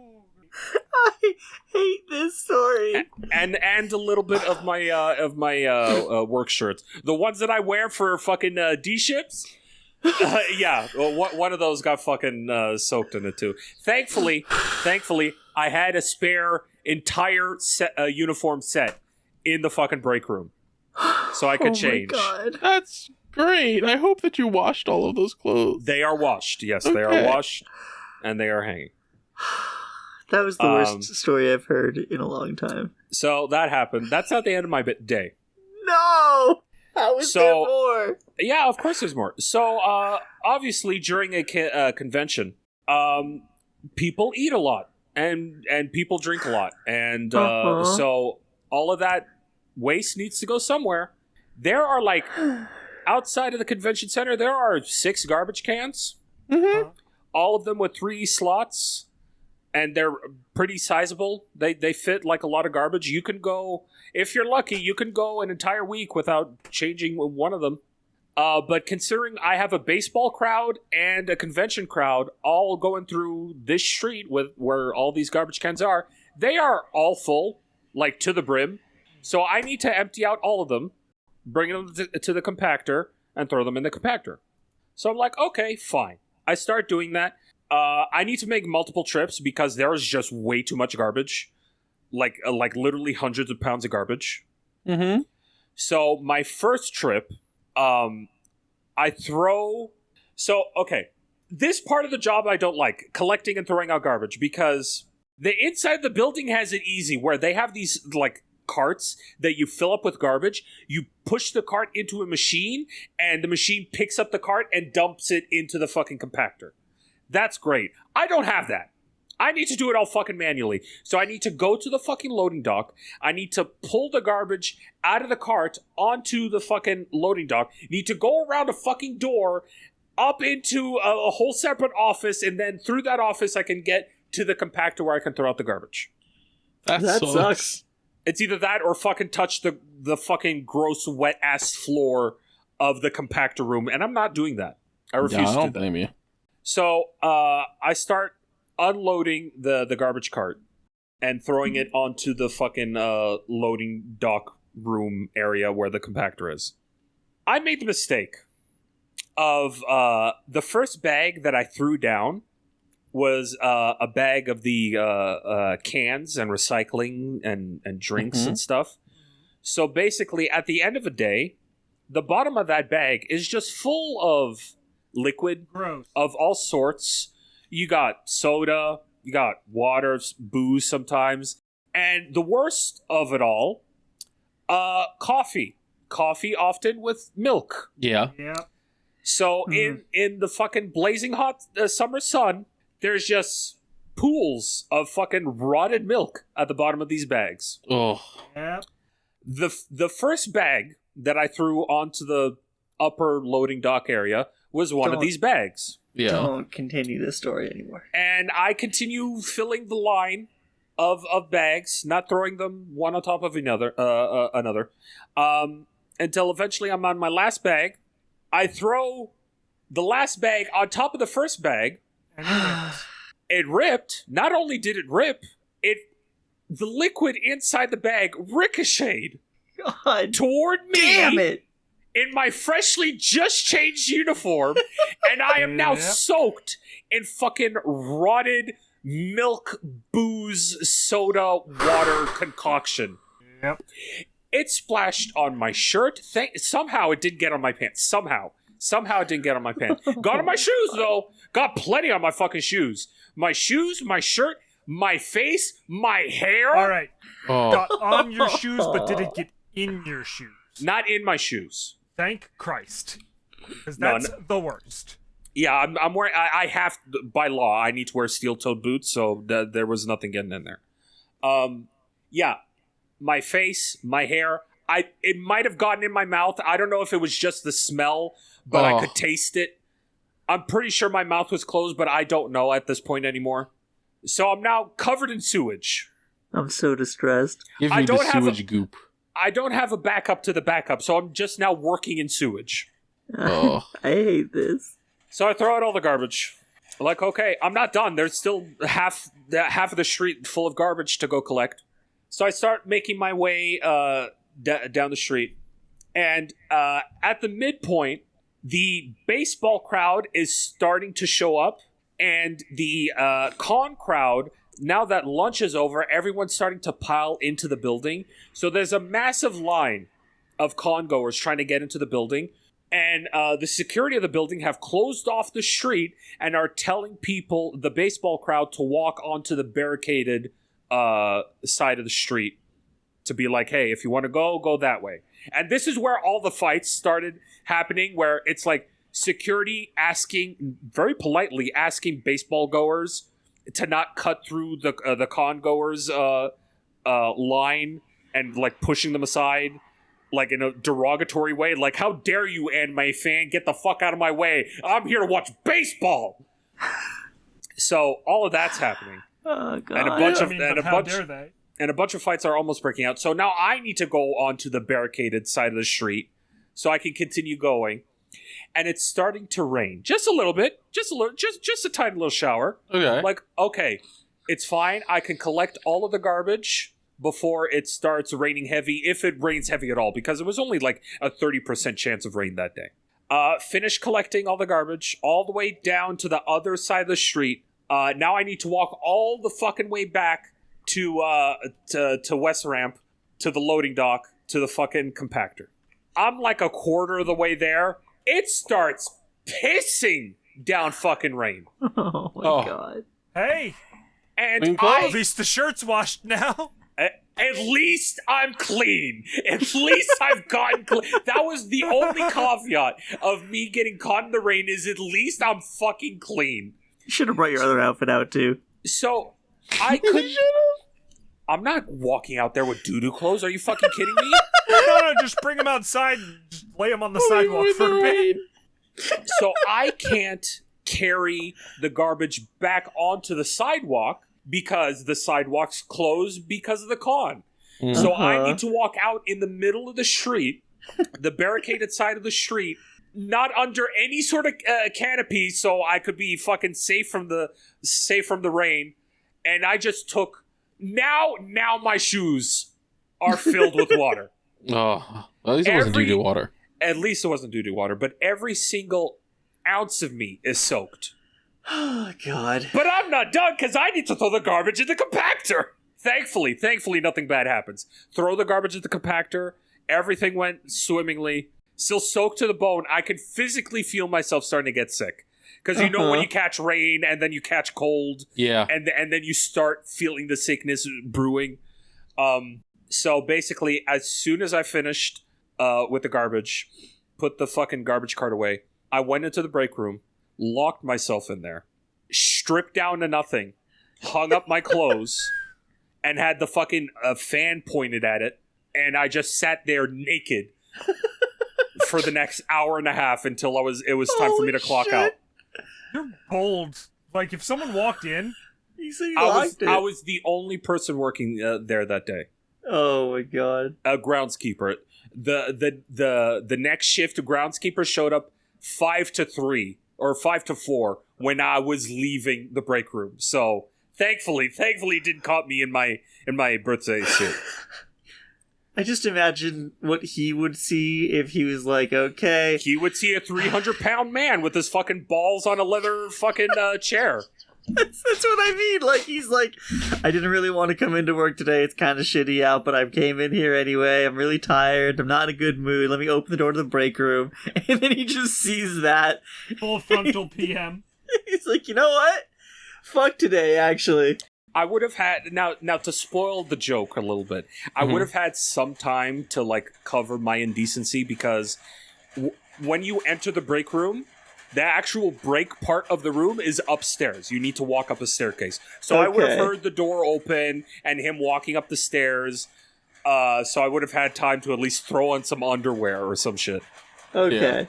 I hate this story. And a little bit of my work shirts, the ones that I wear for fucking DipShips. Yeah, well, one of those got fucking soaked in it too. Thankfully, I had a spare entire uniform set in the fucking break room, so I could change. Oh my God. That's great. I hope that you washed all of those clothes. They are washed. Yes, they are washed, and they are hanging. That was the worst story I've heard in a long time. So that happened. That's not the end of my day. No! How is there more? Yeah, of course there's more. So, obviously, during a convention, people eat a lot, and people drink a lot. And so all of that waste needs to go somewhere. There are, like, outside of the convention center, there are 6 garbage cans. Mm-hmm. All of them with 3 slots. And they're pretty sizable. They fit like a lot of garbage. You can go, if you're lucky, you can go an entire week without changing one of them. But considering I have a baseball crowd and a convention crowd all going through this street where all these garbage cans are, they are all full, like to the brim. So I need to empty out all of them, bring them to the compactor, and throw them in the compactor. So I'm like, okay, fine. I start doing that. I need to make multiple trips because there is just way too much garbage, like literally hundreds of pounds of garbage. Mm-hmm. So my first trip, I throw. So okay, this part of the job I don't like, collecting and throwing out garbage, because the inside of the building has it easy, where they have these, like, carts that you fill up with garbage. You push the cart into a machine, and the machine picks up the cart and dumps it into the fucking compactor. That's great. I don't have that. I need to do it all fucking manually. So I need to go to the fucking loading dock. I need to pull the garbage out of the cart onto the fucking loading dock. Need to go around a fucking door up into a whole separate office, and then through that office I can get to the compactor where I can throw out the garbage. That sucks. It's either that or fucking touch the fucking gross wet ass floor of the compactor room, and I'm not doing that. I refuse to do that. I don't blame you. So I start unloading the garbage cart and throwing it onto the fucking loading dock room area where the compactor is. I made the mistake of the first bag that I threw down was a bag of the cans and recycling and drinks and stuff. So basically, at the end of the day, the bottom of that bag is just full of liquid of all sorts. You got soda, you got water, booze sometimes, and the worst of it all, coffee. Coffee often with milk. Yeah. So in the fucking blazing hot summer sun, there's just pools of fucking rotted milk at the bottom of these bags. Oh. Yep. The first bag that I threw onto the upper loading dock area was one of these bags. Yeah. Don't continue this story anymore. And I continue filling the line of bags, not throwing them one on top of another, until eventually I'm on my last bag. I throw the last bag on top of the first bag. And it ripped. Not only did it rip, the liquid inside the bag ricocheted God toward me. damn it! In my freshly just changed uniform, and I am now soaked in fucking rotted milk, booze, soda, water concoction. Yep. It splashed on my shirt. Somehow it didn't get on my pants. Somehow it didn't get on my pants. Got on my shoes, though. Got plenty on my fucking shoes. My shoes, my shirt, my face, my hair. All right. Oh. Got on your shoes, but did it get in your shoes? Not in my shoes. Thank Christ. Because that's the worst. Yeah, I'm wearing. I have, by law, I need to wear steel-toed boots, so there was nothing getting in there. Yeah, my face, my hair. It might have gotten in my mouth. I don't know if it was just the smell, but I could taste it. I'm pretty sure my mouth was closed, but I don't know at this point anymore. So I'm now covered in sewage. I'm so distressed. Give me the sewage goop. I don't have a backup to the backup, so I'm just now working in sewage. Oh. I hate this. So I throw out all the garbage. Like, okay, I'm not done. There's still half of the street full of garbage to go collect. So I start making my way down the street. And at the midpoint, the baseball crowd is starting to show up. And the con crowd, now that lunch is over, everyone's starting to pile into the building. So there's a massive line of con goers trying to get into the building. And the security of the building have closed off the street and are telling people, the baseball crowd, to walk onto the barricaded side of the street. To be like, hey, if you want to go that way. And this is where all the fights started happening, where it's like security very politely asking baseball goers to not cut through the con goers line and like pushing them aside. Like in a derogatory way, like, how dare you, anime fan, get the fuck out of my way. I'm here to watch baseball. So all of that's happening. Oh god. And a bunch of fights are almost breaking out. So now I need to go onto the barricaded side of the street so I can continue going. And it's starting to rain. Just a little bit. Just a tiny little shower. Okay. Like, okay, it's fine. I can collect all of the garbage before it starts raining heavy, if it rains heavy at all, because it was only like a 30% chance of rain that day. Finish collecting all the garbage, all the way down to the other side of the street. Now I need to walk all the fucking way back to West Ramp, to the loading dock, to the fucking compactor. I'm like a quarter of the way there. It starts pissing down fucking rain. Oh my god. Hey, And at least the shirt's washed now. At least I'm clean. At least I've gotten clean. That was the only caveat of me getting caught in the rain is at least I'm fucking clean. You should have brought your other outfit out too. So, I couldn't... I'm not walking out there with doo-doo clothes. Are you fucking kidding me? No, just bring him outside and just lay him on the sidewalk for a bit. So I can't carry the garbage back onto the sidewalk because the sidewalk's closed because of the con. So I need to walk out in the middle of the street, the barricaded side of the street, not under any sort of canopy, so I could be fucking safe from the rain. And I just took now my shoes are filled with water. Oh, at least it wasn't doo-doo water. At least it wasn't doo-doo water, but every single ounce of me is soaked. Oh god. But I'm not done because I need to throw the garbage in the compactor. Thankfully, nothing bad happens. Throw the garbage in the compactor. Everything went swimmingly. Still soaked to the bone. I could physically feel myself starting to get sick. Because you know when you catch rain and then you catch cold. Yeah. And then you start feeling the sickness brewing. So basically, as soon as I finished with the garbage, put the fucking garbage cart away, I went into the break room, locked myself in there, stripped down to nothing, hung up my clothes, and had the fucking fan pointed at it, and I just sat there naked for the next hour and a half until it was time for me to clock out. You're bold. Like, if someone walked in... I was the only person working there that day. Oh my god. A groundskeeper. The next shift, groundskeeper showed up 5 to 3 or 5 to 4 when I was leaving the break room. So thankfully it didn't caught me in my birthday suit. I just imagine what he would see if he was like, okay. He would see a 300-pound man with his fucking balls on a leather fucking chair. That's what I mean. Like, he's like, I didn't really want to come into work today. It's kind of shitty out, but I came in here anyway. I'm really tired. I'm not in a good mood. Let me open the door to the break room. And then he just sees that. Full frontal PM. He's like, you know what? Fuck today, actually. I would have had, now to spoil the joke a little bit, I would have had some time to, like, cover my indecency because when you enter the break room, the actual break part of the room is upstairs. You need to walk up a staircase. So I would have heard the door open and him walking up the stairs. So I would have had time to at least throw on some underwear or some shit. Okay. Yeah.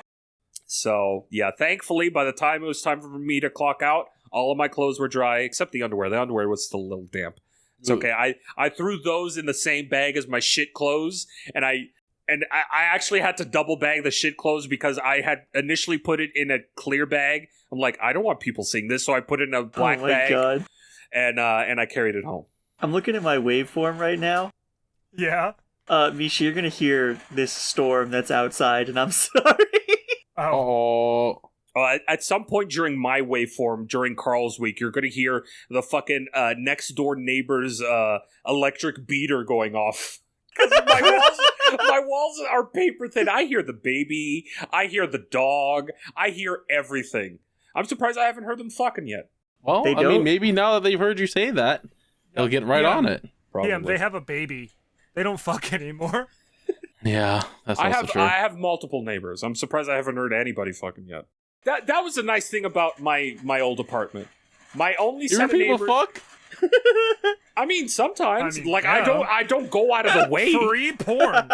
So, yeah, thankfully, by the time it was time for me to clock out, all of my clothes were dry, except the underwear. The underwear was still a little damp. It's okay. I threw those in the same bag as my shit clothes, and I actually had to double bag the shit clothes because I had initially put it in a clear bag. I'm like, I don't want people seeing this, so I put it in a black bag. God. And I carried it home. I'm looking at my waveform right now. Yeah. Misha, you're gonna hear this storm that's outside, and I'm sorry. Oh. At some point during my waveform, during Carl's week, you're going to hear the fucking next door neighbor's electric beater going off. Because my walls are paper thin. I hear the baby. I hear the dog. I hear everything. I'm surprised I haven't heard them fucking yet. Well, I mean, maybe now that they've heard you say that, they'll get right on it. Probably. Yeah, they have a baby. They don't fuck anymore. Yeah, that's also true. I have multiple neighbors. I'm surprised I haven't heard anybody fucking yet. That was a nice thing about my old apartment. My only set of neighbors. Fuck? I mean, sometimes. I mean, I don't go out of the way. Free porn.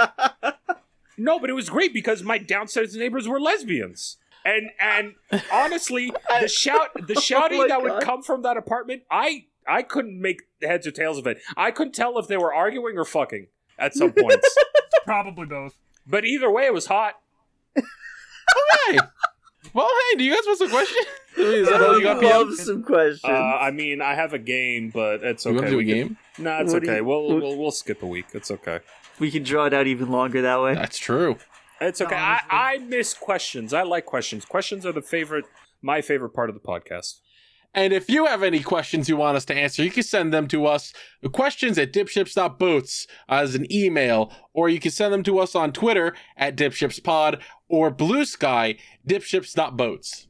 No, but it was great because my downstairs neighbors were lesbians. And honestly, the shouting that would come from that apartment, I couldn't make heads or tails of it. I couldn't tell if they were arguing or fucking at some points. Probably both. But either way, it was hot. Okay. Well, hey, do you guys want some questions? Is that all you got, love some questions. I mean, I have a game, but it's okay. You want to do a game? Nah, it's okay. We'll skip a week. It's okay. We can draw it out even longer that way. That's true. It's okay. I miss questions. I like questions. Questions are my favorite part of the podcast. And if you have any questions you want us to answer, you can send them to us, questions at dipships.boats as an email, or you can send them to us on Twitter at dipshipspod, or Blue Sky, dipships.boats.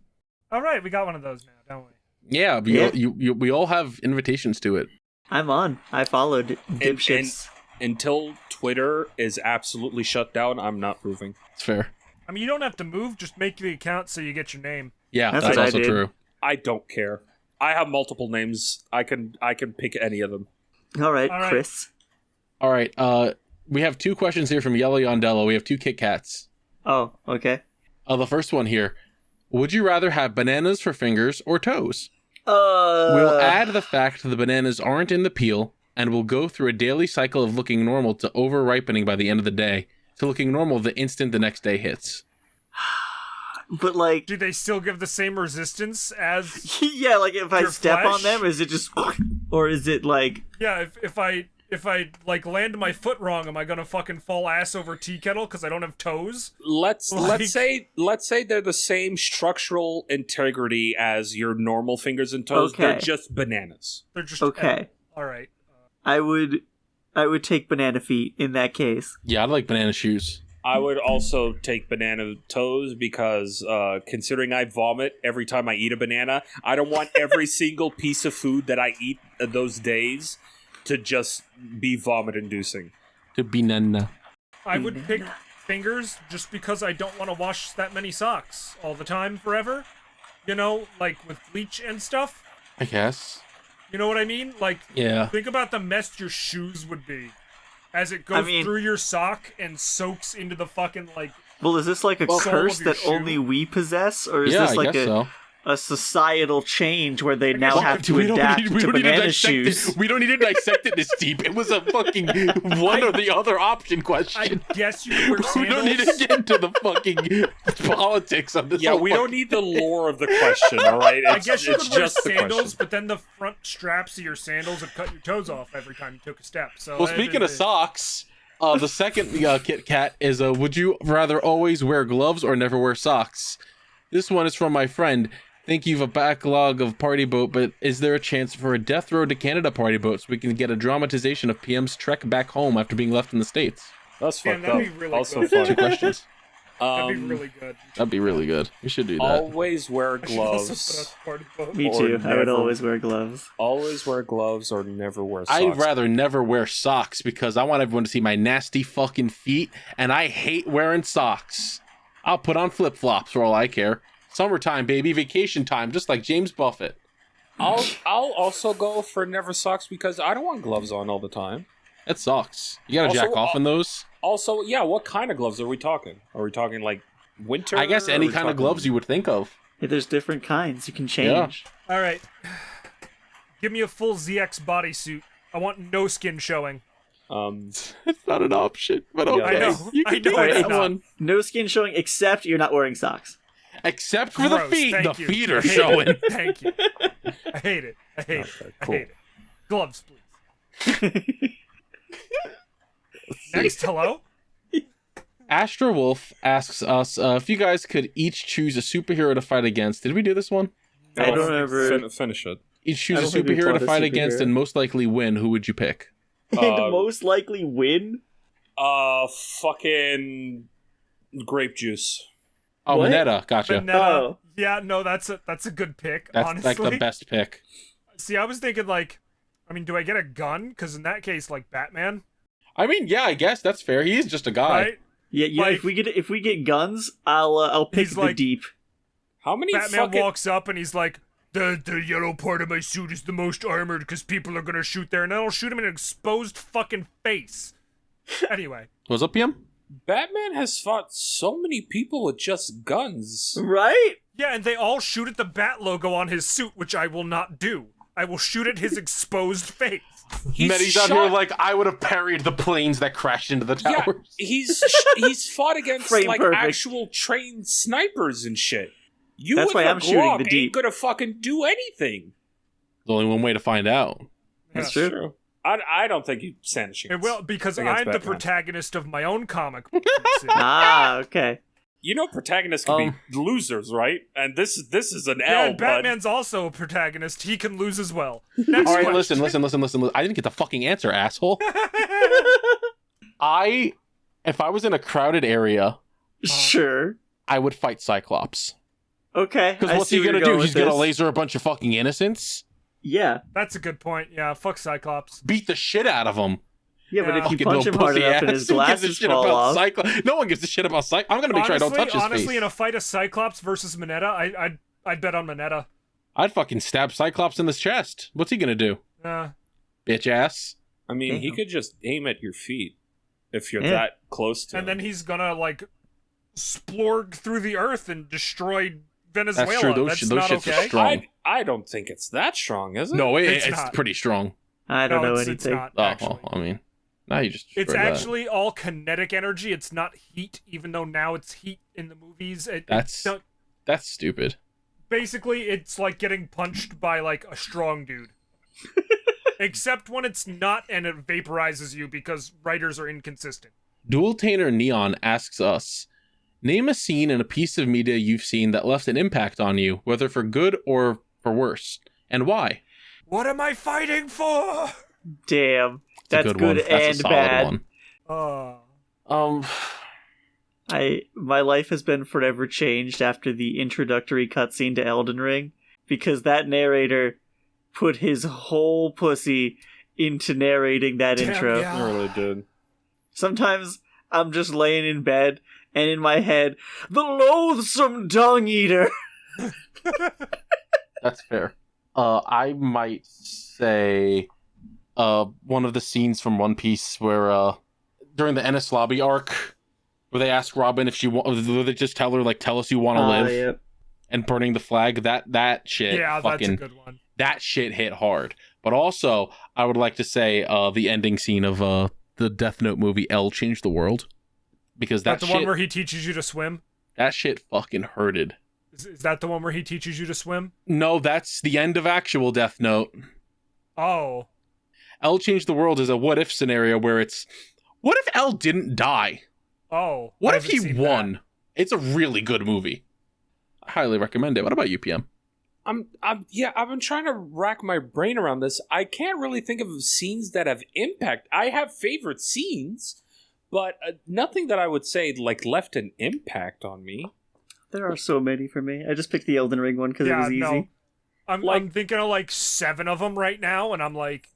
All right, we got one of those now, don't we? Yeah, we all have invitations to it. I'm on. I followed DipShips. Until Twitter is absolutely shut down, I'm not moving. It's fair. I mean, you don't have to move. Just make the account so you get your name. Yeah, That's that's what I also did. true. I don't care. I have multiple names. I can pick any of them. All right, All right. Chris. All right, we have 2 questions here from Yello Yondello. We have 2 Kit Kats. Oh, okay. The first one here. Would you rather have bananas for fingers or toes? Uh, We'll add the fact the bananas aren't in the peel, and we'll go through a daily cycle of looking normal to over-ripening by the end of the day, to looking normal the instant the next day hits. But like, Do they still give the same resistance as? yeah, like if I Your step flesh? on them, is it just, or is it like? Yeah, if I like land my foot wrong, am I gonna fucking fall ass over tea kettle because I don't have toes? Let's Like- let's say they're the same structural integrity as your normal fingers and toes. Okay. They're just bananas. They're just Okay. All right. I would take banana feet in that case. Yeah, I'd like banana shoes. I would also take banana toes because considering I vomit every time I eat a banana, I don't want every single piece of food that I eat those days to just be vomit-inducing. To banana. I would pick fingers just because I don't want to wash that many socks all the time forever. You know, like with bleach and stuff. I guess. You know what I mean? Like, Yeah. think about the mess your shoes would be as it goes through your sock and soaks into the fucking, like... Well, is this like a Sole curse of your that shoe? only we possess, or is Yeah, this I like guess so. a societal change where they now guess have to we don't adapt need- we to don't need to banana dissect shoes? it. We don't need to dissect it this deep. It was a fucking one or the other option I question. guess you could wear We sandals. don't need to get into the fucking politics of this. Yeah, whole we don't fucking- need the lore of the question, all right? I guess you it's could wear just the sandals, question. but then the front straps of your sandals would cut your toes off every time you took a step. So Well, speaking of socks, the second Kit Kat is would you rather always wear gloves or never wear socks? This one is from my friend. Think you've a backlog of party boat, but is there a chance for a Death Road to Canada party boat so we can get a dramatization of PM's trek back home after being left in the States? That's Damn, fucked up. that'd be really Also good. 2 fun. questions. That'd be really good. That'd be really good. We should do that. Always wear I should also put gloves. us party boat. Me Or too. I would never- always wear gloves. Always wear gloves or never wear socks. I'd rather never wear socks because I want everyone to see my nasty fucking feet, and I hate wearing socks. I'll put on flip-flops for all I care. Summertime, baby, vacation time, just like James Buffett. I'll also go for never socks because I don't want gloves on all the time. That sucks. You gotta Also, jack off in those. Also, yeah, what kind of gloves are we talking? Are we talking like winter? I guess or any are we kind of talking- gloves you would think of. Yeah, there's different kinds. You can change. All right. Give me a full ZX bodysuit. I want no skin showing. It's not an option, but Yeah, okay. I know. You I can do know it's that not. one. No skin showing, except you're not wearing socks. Except for Gross, the feet. The thank you. feet I are hate it. showing. Thank you. I hate it. I hate it. Okay, I cool. hate it. Gloves, please. Next, hello? Astra Wolf asks us if you guys could each choose a superhero to fight against. Did we do this one? I don't remember. Finish it. Each choose I a don't think we superhero to fought a fight against superhero. and most likely win. Who would you pick? And most likely win. Fucking grape juice. Oh, What? Mineta. Gotcha. Vanetta. Oh. Yeah, no, that's a good pick, That's honestly. like the best pick. See, I was thinking, like, I mean, do I get a gun? Because in that case, like, Batman, I mean, yeah, I guess that's fair. He is just a guy. right? Yeah, you know, Like- if we get guns, I'll pick He's the like- deep. How many Batman fucking... walks up and he's like, the yellow part of my suit is the most armored because people are gonna shoot there, and then I'll shoot him in an exposed fucking face. Anyway, What's up, PM? Batman has fought so many people with just guns. Right? yeah, and they all shoot at the Bat logo on his suit, which I will not do. I will shoot at his exposed face. He's out here like, I would have parried the planes that crashed into the Yeah, towers. he's fought against Frame like perfect. actual trained snipers and shit. You That's with why a I'm shooting Glock the ain't deep. gonna fucking do anything. There's only one way to find out. That's Yeah. true. I don't think you stand a chance. It will, because Against I'm the Batman. protagonist of my own comic book. Ah, okay. You know, protagonists can be losers, right? And this is an Yeah, L, and bud. Batman's also a protagonist. He can lose as well. Next All right, question. listen. I didn't get the fucking answer, asshole. If I was in a crowded area, Sure. I would fight Cyclops. Okay. Because I what's see he where gonna you're do? going He's with gonna this. laser a bunch of fucking innocents? Yeah. That's a good point. Yeah, fuck Cyclops. Beat the shit out of him. Yeah, but Yeah. if you Fucking punch him little hard pussy enough and ass. his Who gives a glasses shit fall about off... Cyclops? No one gives a shit about Cyclops. I'm gonna make sure I don't touch his honestly, face. in a fight of Cyclops versus Mineta, I'd bet on Mineta. I'd fucking stab Cyclops in the chest. What's he gonna do? Bitch ass. I mean, he Damn. could just aim at your feet if you're Yeah. that close to And him. then he's gonna like splorg through the earth and destroy Venezuela. That's true. Those not shits are okay. strong. I don't think it's that strong, is it? No, It's it's not. pretty strong. I don't know it's anything. not, Oh, actually. well, I mean, now you just It's destroyed that. actually all kinetic energy. It's not heat, even though now it's heat in the movies. That's stupid. Basically, it's like getting punched by like a strong dude. Except when it's not and it vaporizes you because writers are inconsistent. Dual Tainer Neon asks us, name a scene in a piece of media you've seen that left an impact on you, whether for good or for worse, and why? What am I fighting for? Damn. It's a That's good good one. That's a and solid bad. one. My life has been forever changed after the introductory cutscene to Elden Ring, because that narrator put his whole pussy into narrating that Damn, intro. yeah. I really did. Sometimes I'm just laying in bed, and in my head, the loathsome dung eater. That's fair. I might say one of the scenes from One Piece where during the Ennis Lobby arc, where they ask Robin if they just tell her like, tell us you want to live, Yep. and burning the flag. That shit. Yeah, fucking, that's a good one. That shit hit hard. But also, I would like to say the ending scene of the Death Note movie L Changed the World, because That's the shit, one where he teaches you to swim? that shit fucking hurted. Is that the one where he teaches you to swim? No, that's the end of actual Death Note. Oh. L Changed the World is a what if scenario where it's, what if L didn't die? Oh. What I if haven't he seen won? that. It's a really good movie. I highly recommend it. What about you, PM? I've been trying to rack my brain around this. I can't really think of scenes that have impact. I have favorite scenes, but nothing that I would say like left an impact on me. There are so many for me. I just picked the Elden Ring one because it was easy. No. I'm thinking of like 7 of them right now, and I'm like,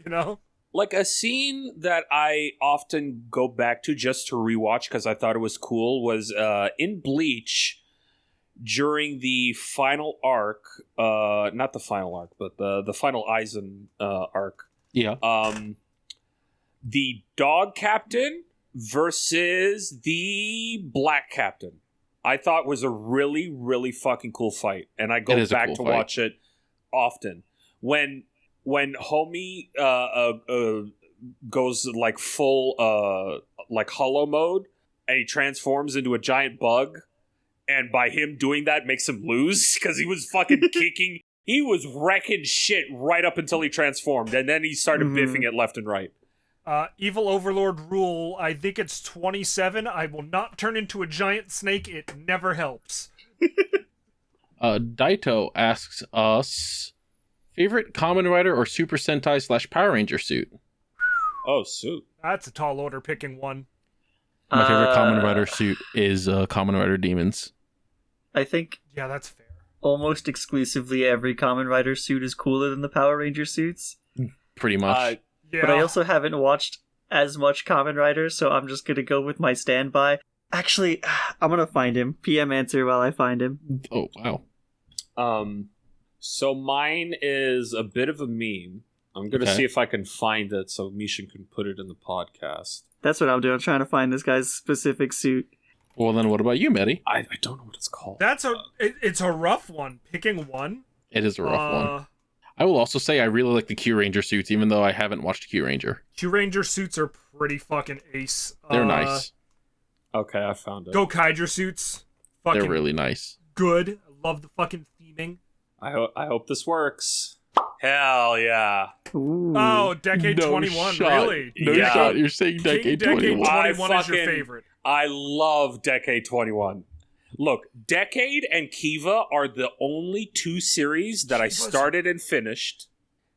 you know? Like a scene that I often go back to just to rewatch because I thought it was cool was in Bleach during the final arc, not the final arc, but the final Aizen arc. Yeah. The dog captain versus the black captain. I thought was a really, really fucking cool fight, and I go back to watch it often. When homie goes like full like hollow mode, and he transforms into a giant bug, and by him doing that makes him lose because he was fucking kicking, he was wrecking shit right up until he transformed, and then he started biffing it left and right. Evil Overlord rule, I think it's 27. I will not turn into a giant snake. It never helps. Daito asks us, favorite Kamen Rider or Super Sentai / Power Ranger suit? Oh, suit. That's a tall order picking one. My favorite Kamen Rider suit is Kamen Rider Demons. I think Yeah, that's fair. almost exclusively every Kamen Rider suit is cooler than the Power Ranger suits. Pretty much. Yeah. But I also haven't watched as much Kamen Rider, so I'm just gonna go with my standby. Actually, I'm gonna find him. PM answer while I find him. Oh, wow. So mine is a bit of a meme. I'm gonna Okay. see if I can find it so Misha can put it in the podcast. That's what I'm doing. I'm trying to find this guy's specific suit. Well, then what about you, Maddie? I don't know what it's called. It's a rough one. Picking one. It is a rough one. I will also say I really like the Q Ranger suits, even though I haven't watched Q Ranger. Q Ranger suits are pretty fucking ace. They're nice. Okay, I found it. Go Kaiger suits. Fucking They're really nice. good. I love the fucking theming. I hope this works. Hell yeah. Ooh. Oh, Decade 21, really? No Yeah. shot. You're saying Decade 21. 21 is your fucking- favorite. I love Decade 21. Look, Decade and Kiva are the only 2 series that I started and finished.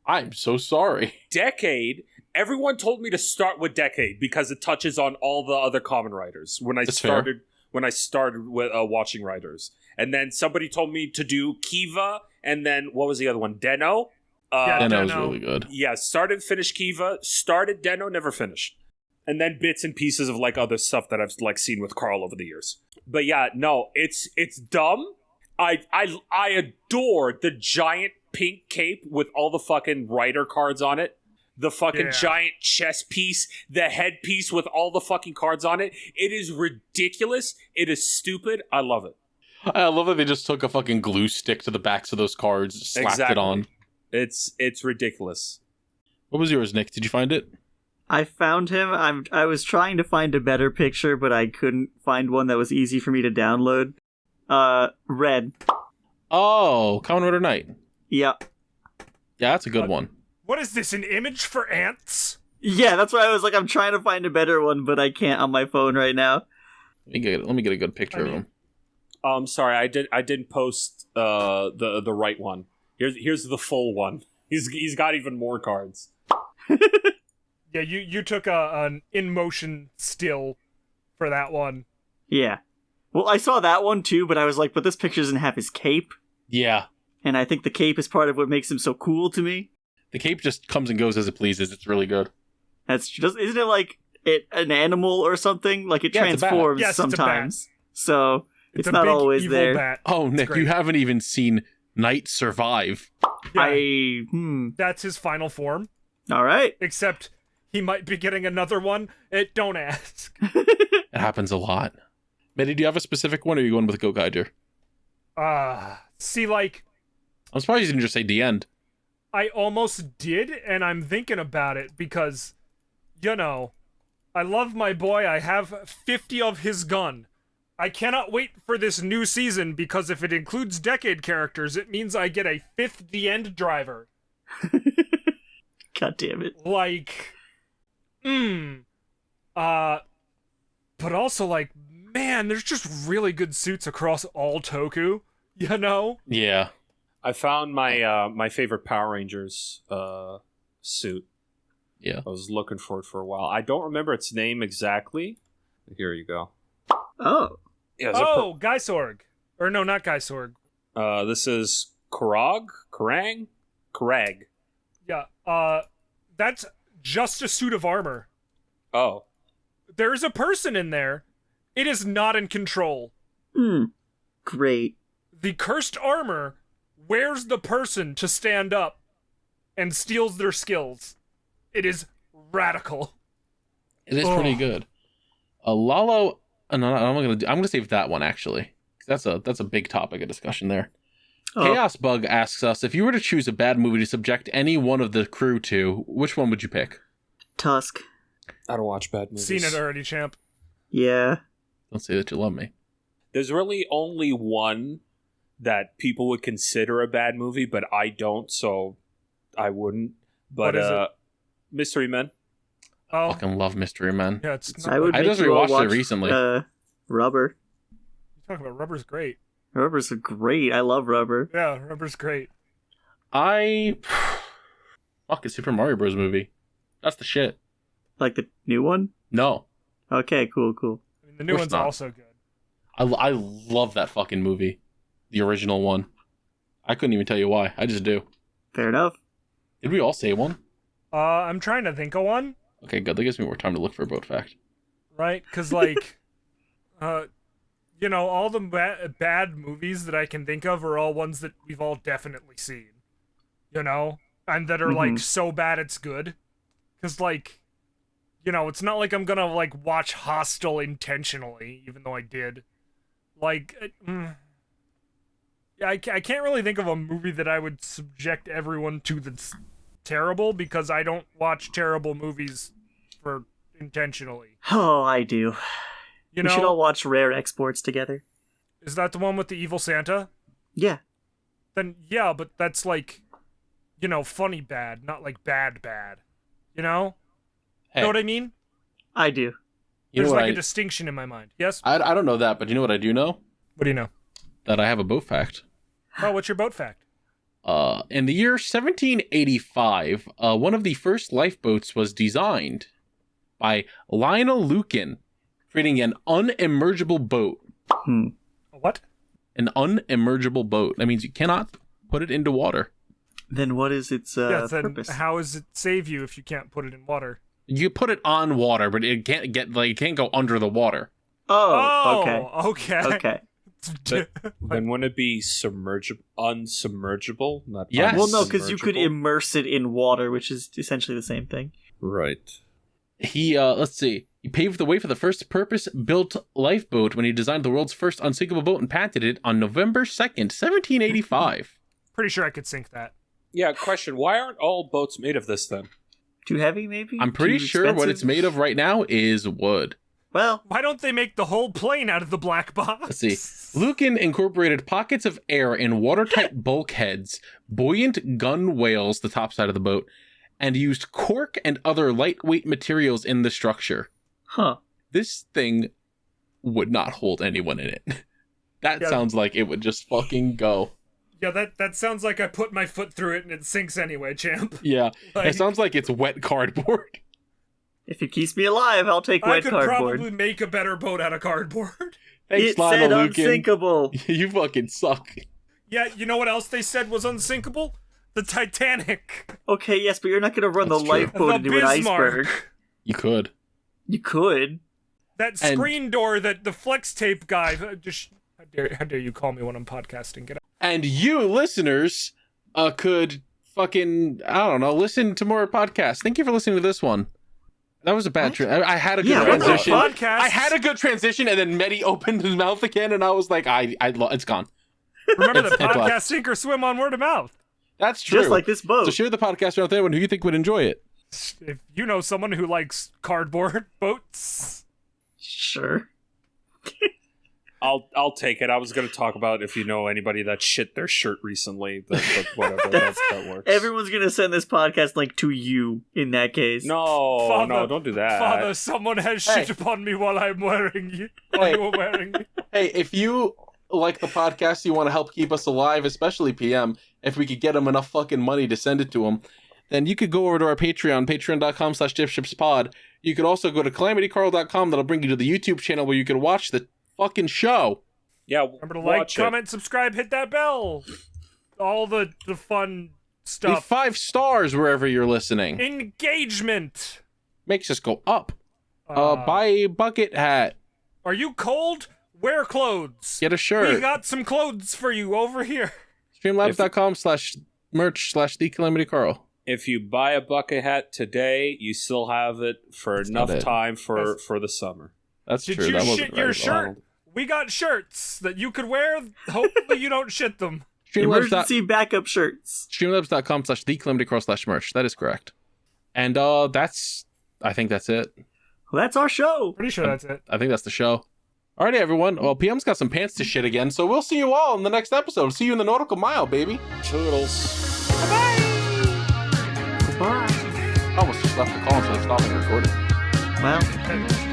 I'm so sorry. Decade, everyone told me to start with Decade because it touches on all the other Kamen Riders. When I That's fair. when I started with watching writers. And then somebody told me to do Kiva, and then what was the other one? Deno? Deno's really good. Yeah, finished Kiva, started Deno, never finished. And then bits and pieces of like other stuff that I've like seen with Carl over the years. But yeah, no, it's dumb. I adore the giant pink cape with all the fucking writer cards on it. The fucking giant chest piece, the headpiece with all the fucking cards on it. It is ridiculous. It is stupid. I love it. I love that they just took a fucking glue stick to the backs of those cards, slapped it on. It's ridiculous. What was yours, Nick? Did you find it? I found him. I was trying to find a better picture, but I couldn't find one that was easy for me to download. Red. Oh, Kamen Rider Knight. Yep. Yeah, that's a good one. What is this, an image for ants? Yeah, that's why I was like, I'm trying to find a better one, but I can't on my phone right now. Let me get a good picture of him. Sorry, I didn't post the right one. Here's the full one. He's got even more cards. Yeah, you took an in motion still for that one. Yeah. Well, I saw that one too, but I was like, but this picture doesn't have his cape. Yeah. And I think the cape is part of what makes him so cool to me. The cape just comes and goes as it pleases. It's really good. That's just, isn't it like an animal or something? Like it transforms sometimes. So it's not big, always evil there. bat. Oh, Nick, you haven't even seen Knight survive. Yeah. That's his final form. All right. Except he might be getting another one. Don't ask. It happens a lot. Mitty, do you have a specific one, or are you going with Gokaiger? See, like... I'm surprised you didn't just say the end. I almost did, and I'm thinking about it, because, you know, I love my boy. I have 50 of his gun. I cannot wait for this new season, because if it includes Decade characters, it means I get a 5th The End driver. God damn it. Like... But also, like, man, there's just really good suits across all Toku, you know? Yeah. I found my my favorite Power Rangers suit. Yeah. I was looking for it for a while. I don't remember its name exactly. Here you go. Oh. Yeah, Guy Sorg. Or no, not Guy Sorg. This is Karag? Yeah, that's just a suit of armor. Oh. There's a person in there. It is not in control. Great. The cursed armor wears the person to stand up and steals their skills. It is radical. It is pretty good. Lalo, I'm gonna save that one actually. That's a big topic of discussion there. Chaos Bug asks us, if you were to choose a bad movie to subject any one of the crew to, which one would you pick? Tusk. I don't watch bad movies. Seen it already, champ. Yeah. Don't say that you love me. There's really only one that people would consider a bad movie, but I don't, so I wouldn't. But what is it? Mystery Men. Oh, Fucking love Mystery Men. yeah, it's not I just rewatched it recently. Rubber. You're talking about Rubber's great. Rubber's great. I love Rubber. Yeah, Rubber's great. Fuck, a Super Mario Bros. Movie. That's the shit. Like the new one? No. Okay, cool. I mean, the new one's not. also good. I love that fucking movie. The original one. I couldn't even tell you why. I just do. Fair enough. Did we all say one? I'm trying to think of one. Okay, good. That gives me more time to look for a boat fact. Right? Because, like, you know, all the bad movies that I can think of are all ones that we've all definitely seen. You know? And that are, like, so bad it's good. Because, like, you know, it's not like I'm gonna, like, watch Hostel intentionally, even though I did. Like, I can't really think of a movie that I would subject everyone to that's terrible, because I don't watch terrible movies for intentionally. Oh, I do. You We know, should all watch Rare Exports together. is that the one with the evil Santa? Yeah. Then yeah, but that's like, you know, funny bad, not like bad. You know? Hey, Know what I mean? I do. you know There's what like a distinction in my mind. Yes? I don't know that, but you know what I do know? What do you know? That I have a boat fact. Oh, what's your boat fact? In the year 1785, one of the first lifeboats was designed by Lionel Lucan, creating an unemergible boat What? An unemergible boat. That means you cannot put it into water. Then what is its Then purpose? how does it save you if you can't put it in water? You put it on water, but it can't it can't go under the water. Oh, okay. Okay. Then wouldn't it be unsubmergible? Not Yes. Well, no, because you could unsubmergible? immerse it in water, which is essentially the same thing. Right. He let's see. He paved the way for the first purpose-built lifeboat when he designed the world's first unsinkable boat and patented it on November 2nd, 1785. Pretty sure I could sink that. Yeah, question. Why aren't all boats made of this then? Too heavy, maybe? I'm pretty Too sure what expensive? it's made of right now is wood. Well, Why don't they make the whole plane out of the black box? Let's see. Lucan incorporated pockets of air in watertight bulkheads, buoyant gunwales, the top side of the boat, and used cork and other lightweight materials in the structure. huh. This thing would not hold anyone in it. That Yeah. sounds like it would just fucking go. Yeah, that sounds like I put my foot through it and it sinks anyway, champ. Yeah, Like- it sounds like it's wet cardboard. If it keeps me alive, I'll take I wet could cardboard. probably make a better boat out of cardboard. Thanks, It said Lionel Lucan. unsinkable. You fucking suck. Yeah, you know what else they said was unsinkable? The Titanic. Okay, yes, but you're not going to run That's the true. lifeboat The into an Bismarck. iceberg. You could. You could. That And- screen door that the flex tape guy just how dare you call me when I'm podcasting? Get out. And you listeners could fucking, I don't know, listen to more podcasts. Thank you for listening to this one. That was a bad I had a good Yeah, what the transition. podcast? I had a good transition, and then Medi opened his mouth again, and I was like, it's gone. Remember the It's left. podcast sink or swim on word of mouth. That's true. Just like this boat. So share the podcast around with anyone who you think would enjoy it. If you know someone who likes cardboard boats, Sure. I'll take it. I was going to talk about if you know anybody that shit their shirt recently, but whatever. that works. Everyone's going to send this podcast link to you in that case. No, Father- no, don't do that. Father, someone has shit upon me while I'm wearing you. While you were wearing me. Hey, if you like the podcast, you want to help keep us alive, especially PM, if we could get them enough fucking money to send it to them, then you could go over to our Patreon, patreon.com/DipShipsPod. You could also go to calamitycarl.com. That'll bring you to the YouTube channel where you can watch the fucking show. Yeah, Remember to like, watch it. comment, subscribe, hit that bell. All the fun Leave stuff. 5 stars wherever you're listening. Engagement. Makes us go up. Buy a bucket hat. Are you cold? Wear clothes. Get a We shirt. got some clothes for you over here. Streamlabs.com/merch/TheCalamityCarl. If you buy a bucket hat today, you still have it for enough not it. time for the summer. That's Did true. you That shit wasn't your right. shirt? We got shirts that you could wear. Hopefully you don't shit them. Emergency backup shirts. Streamlabs.com/TheCalamityCarl/merch. That is correct. And I think that's it. Well, that's our show. Pretty sure that's it. I think that's the show. Alrighty, everyone. Well, PM's got some pants to shit again, so we'll see you all in the next episode. See you in the nautical mile, baby. Toodles. Bye. I almost just left the call instead of stopping recording. Well, Okay.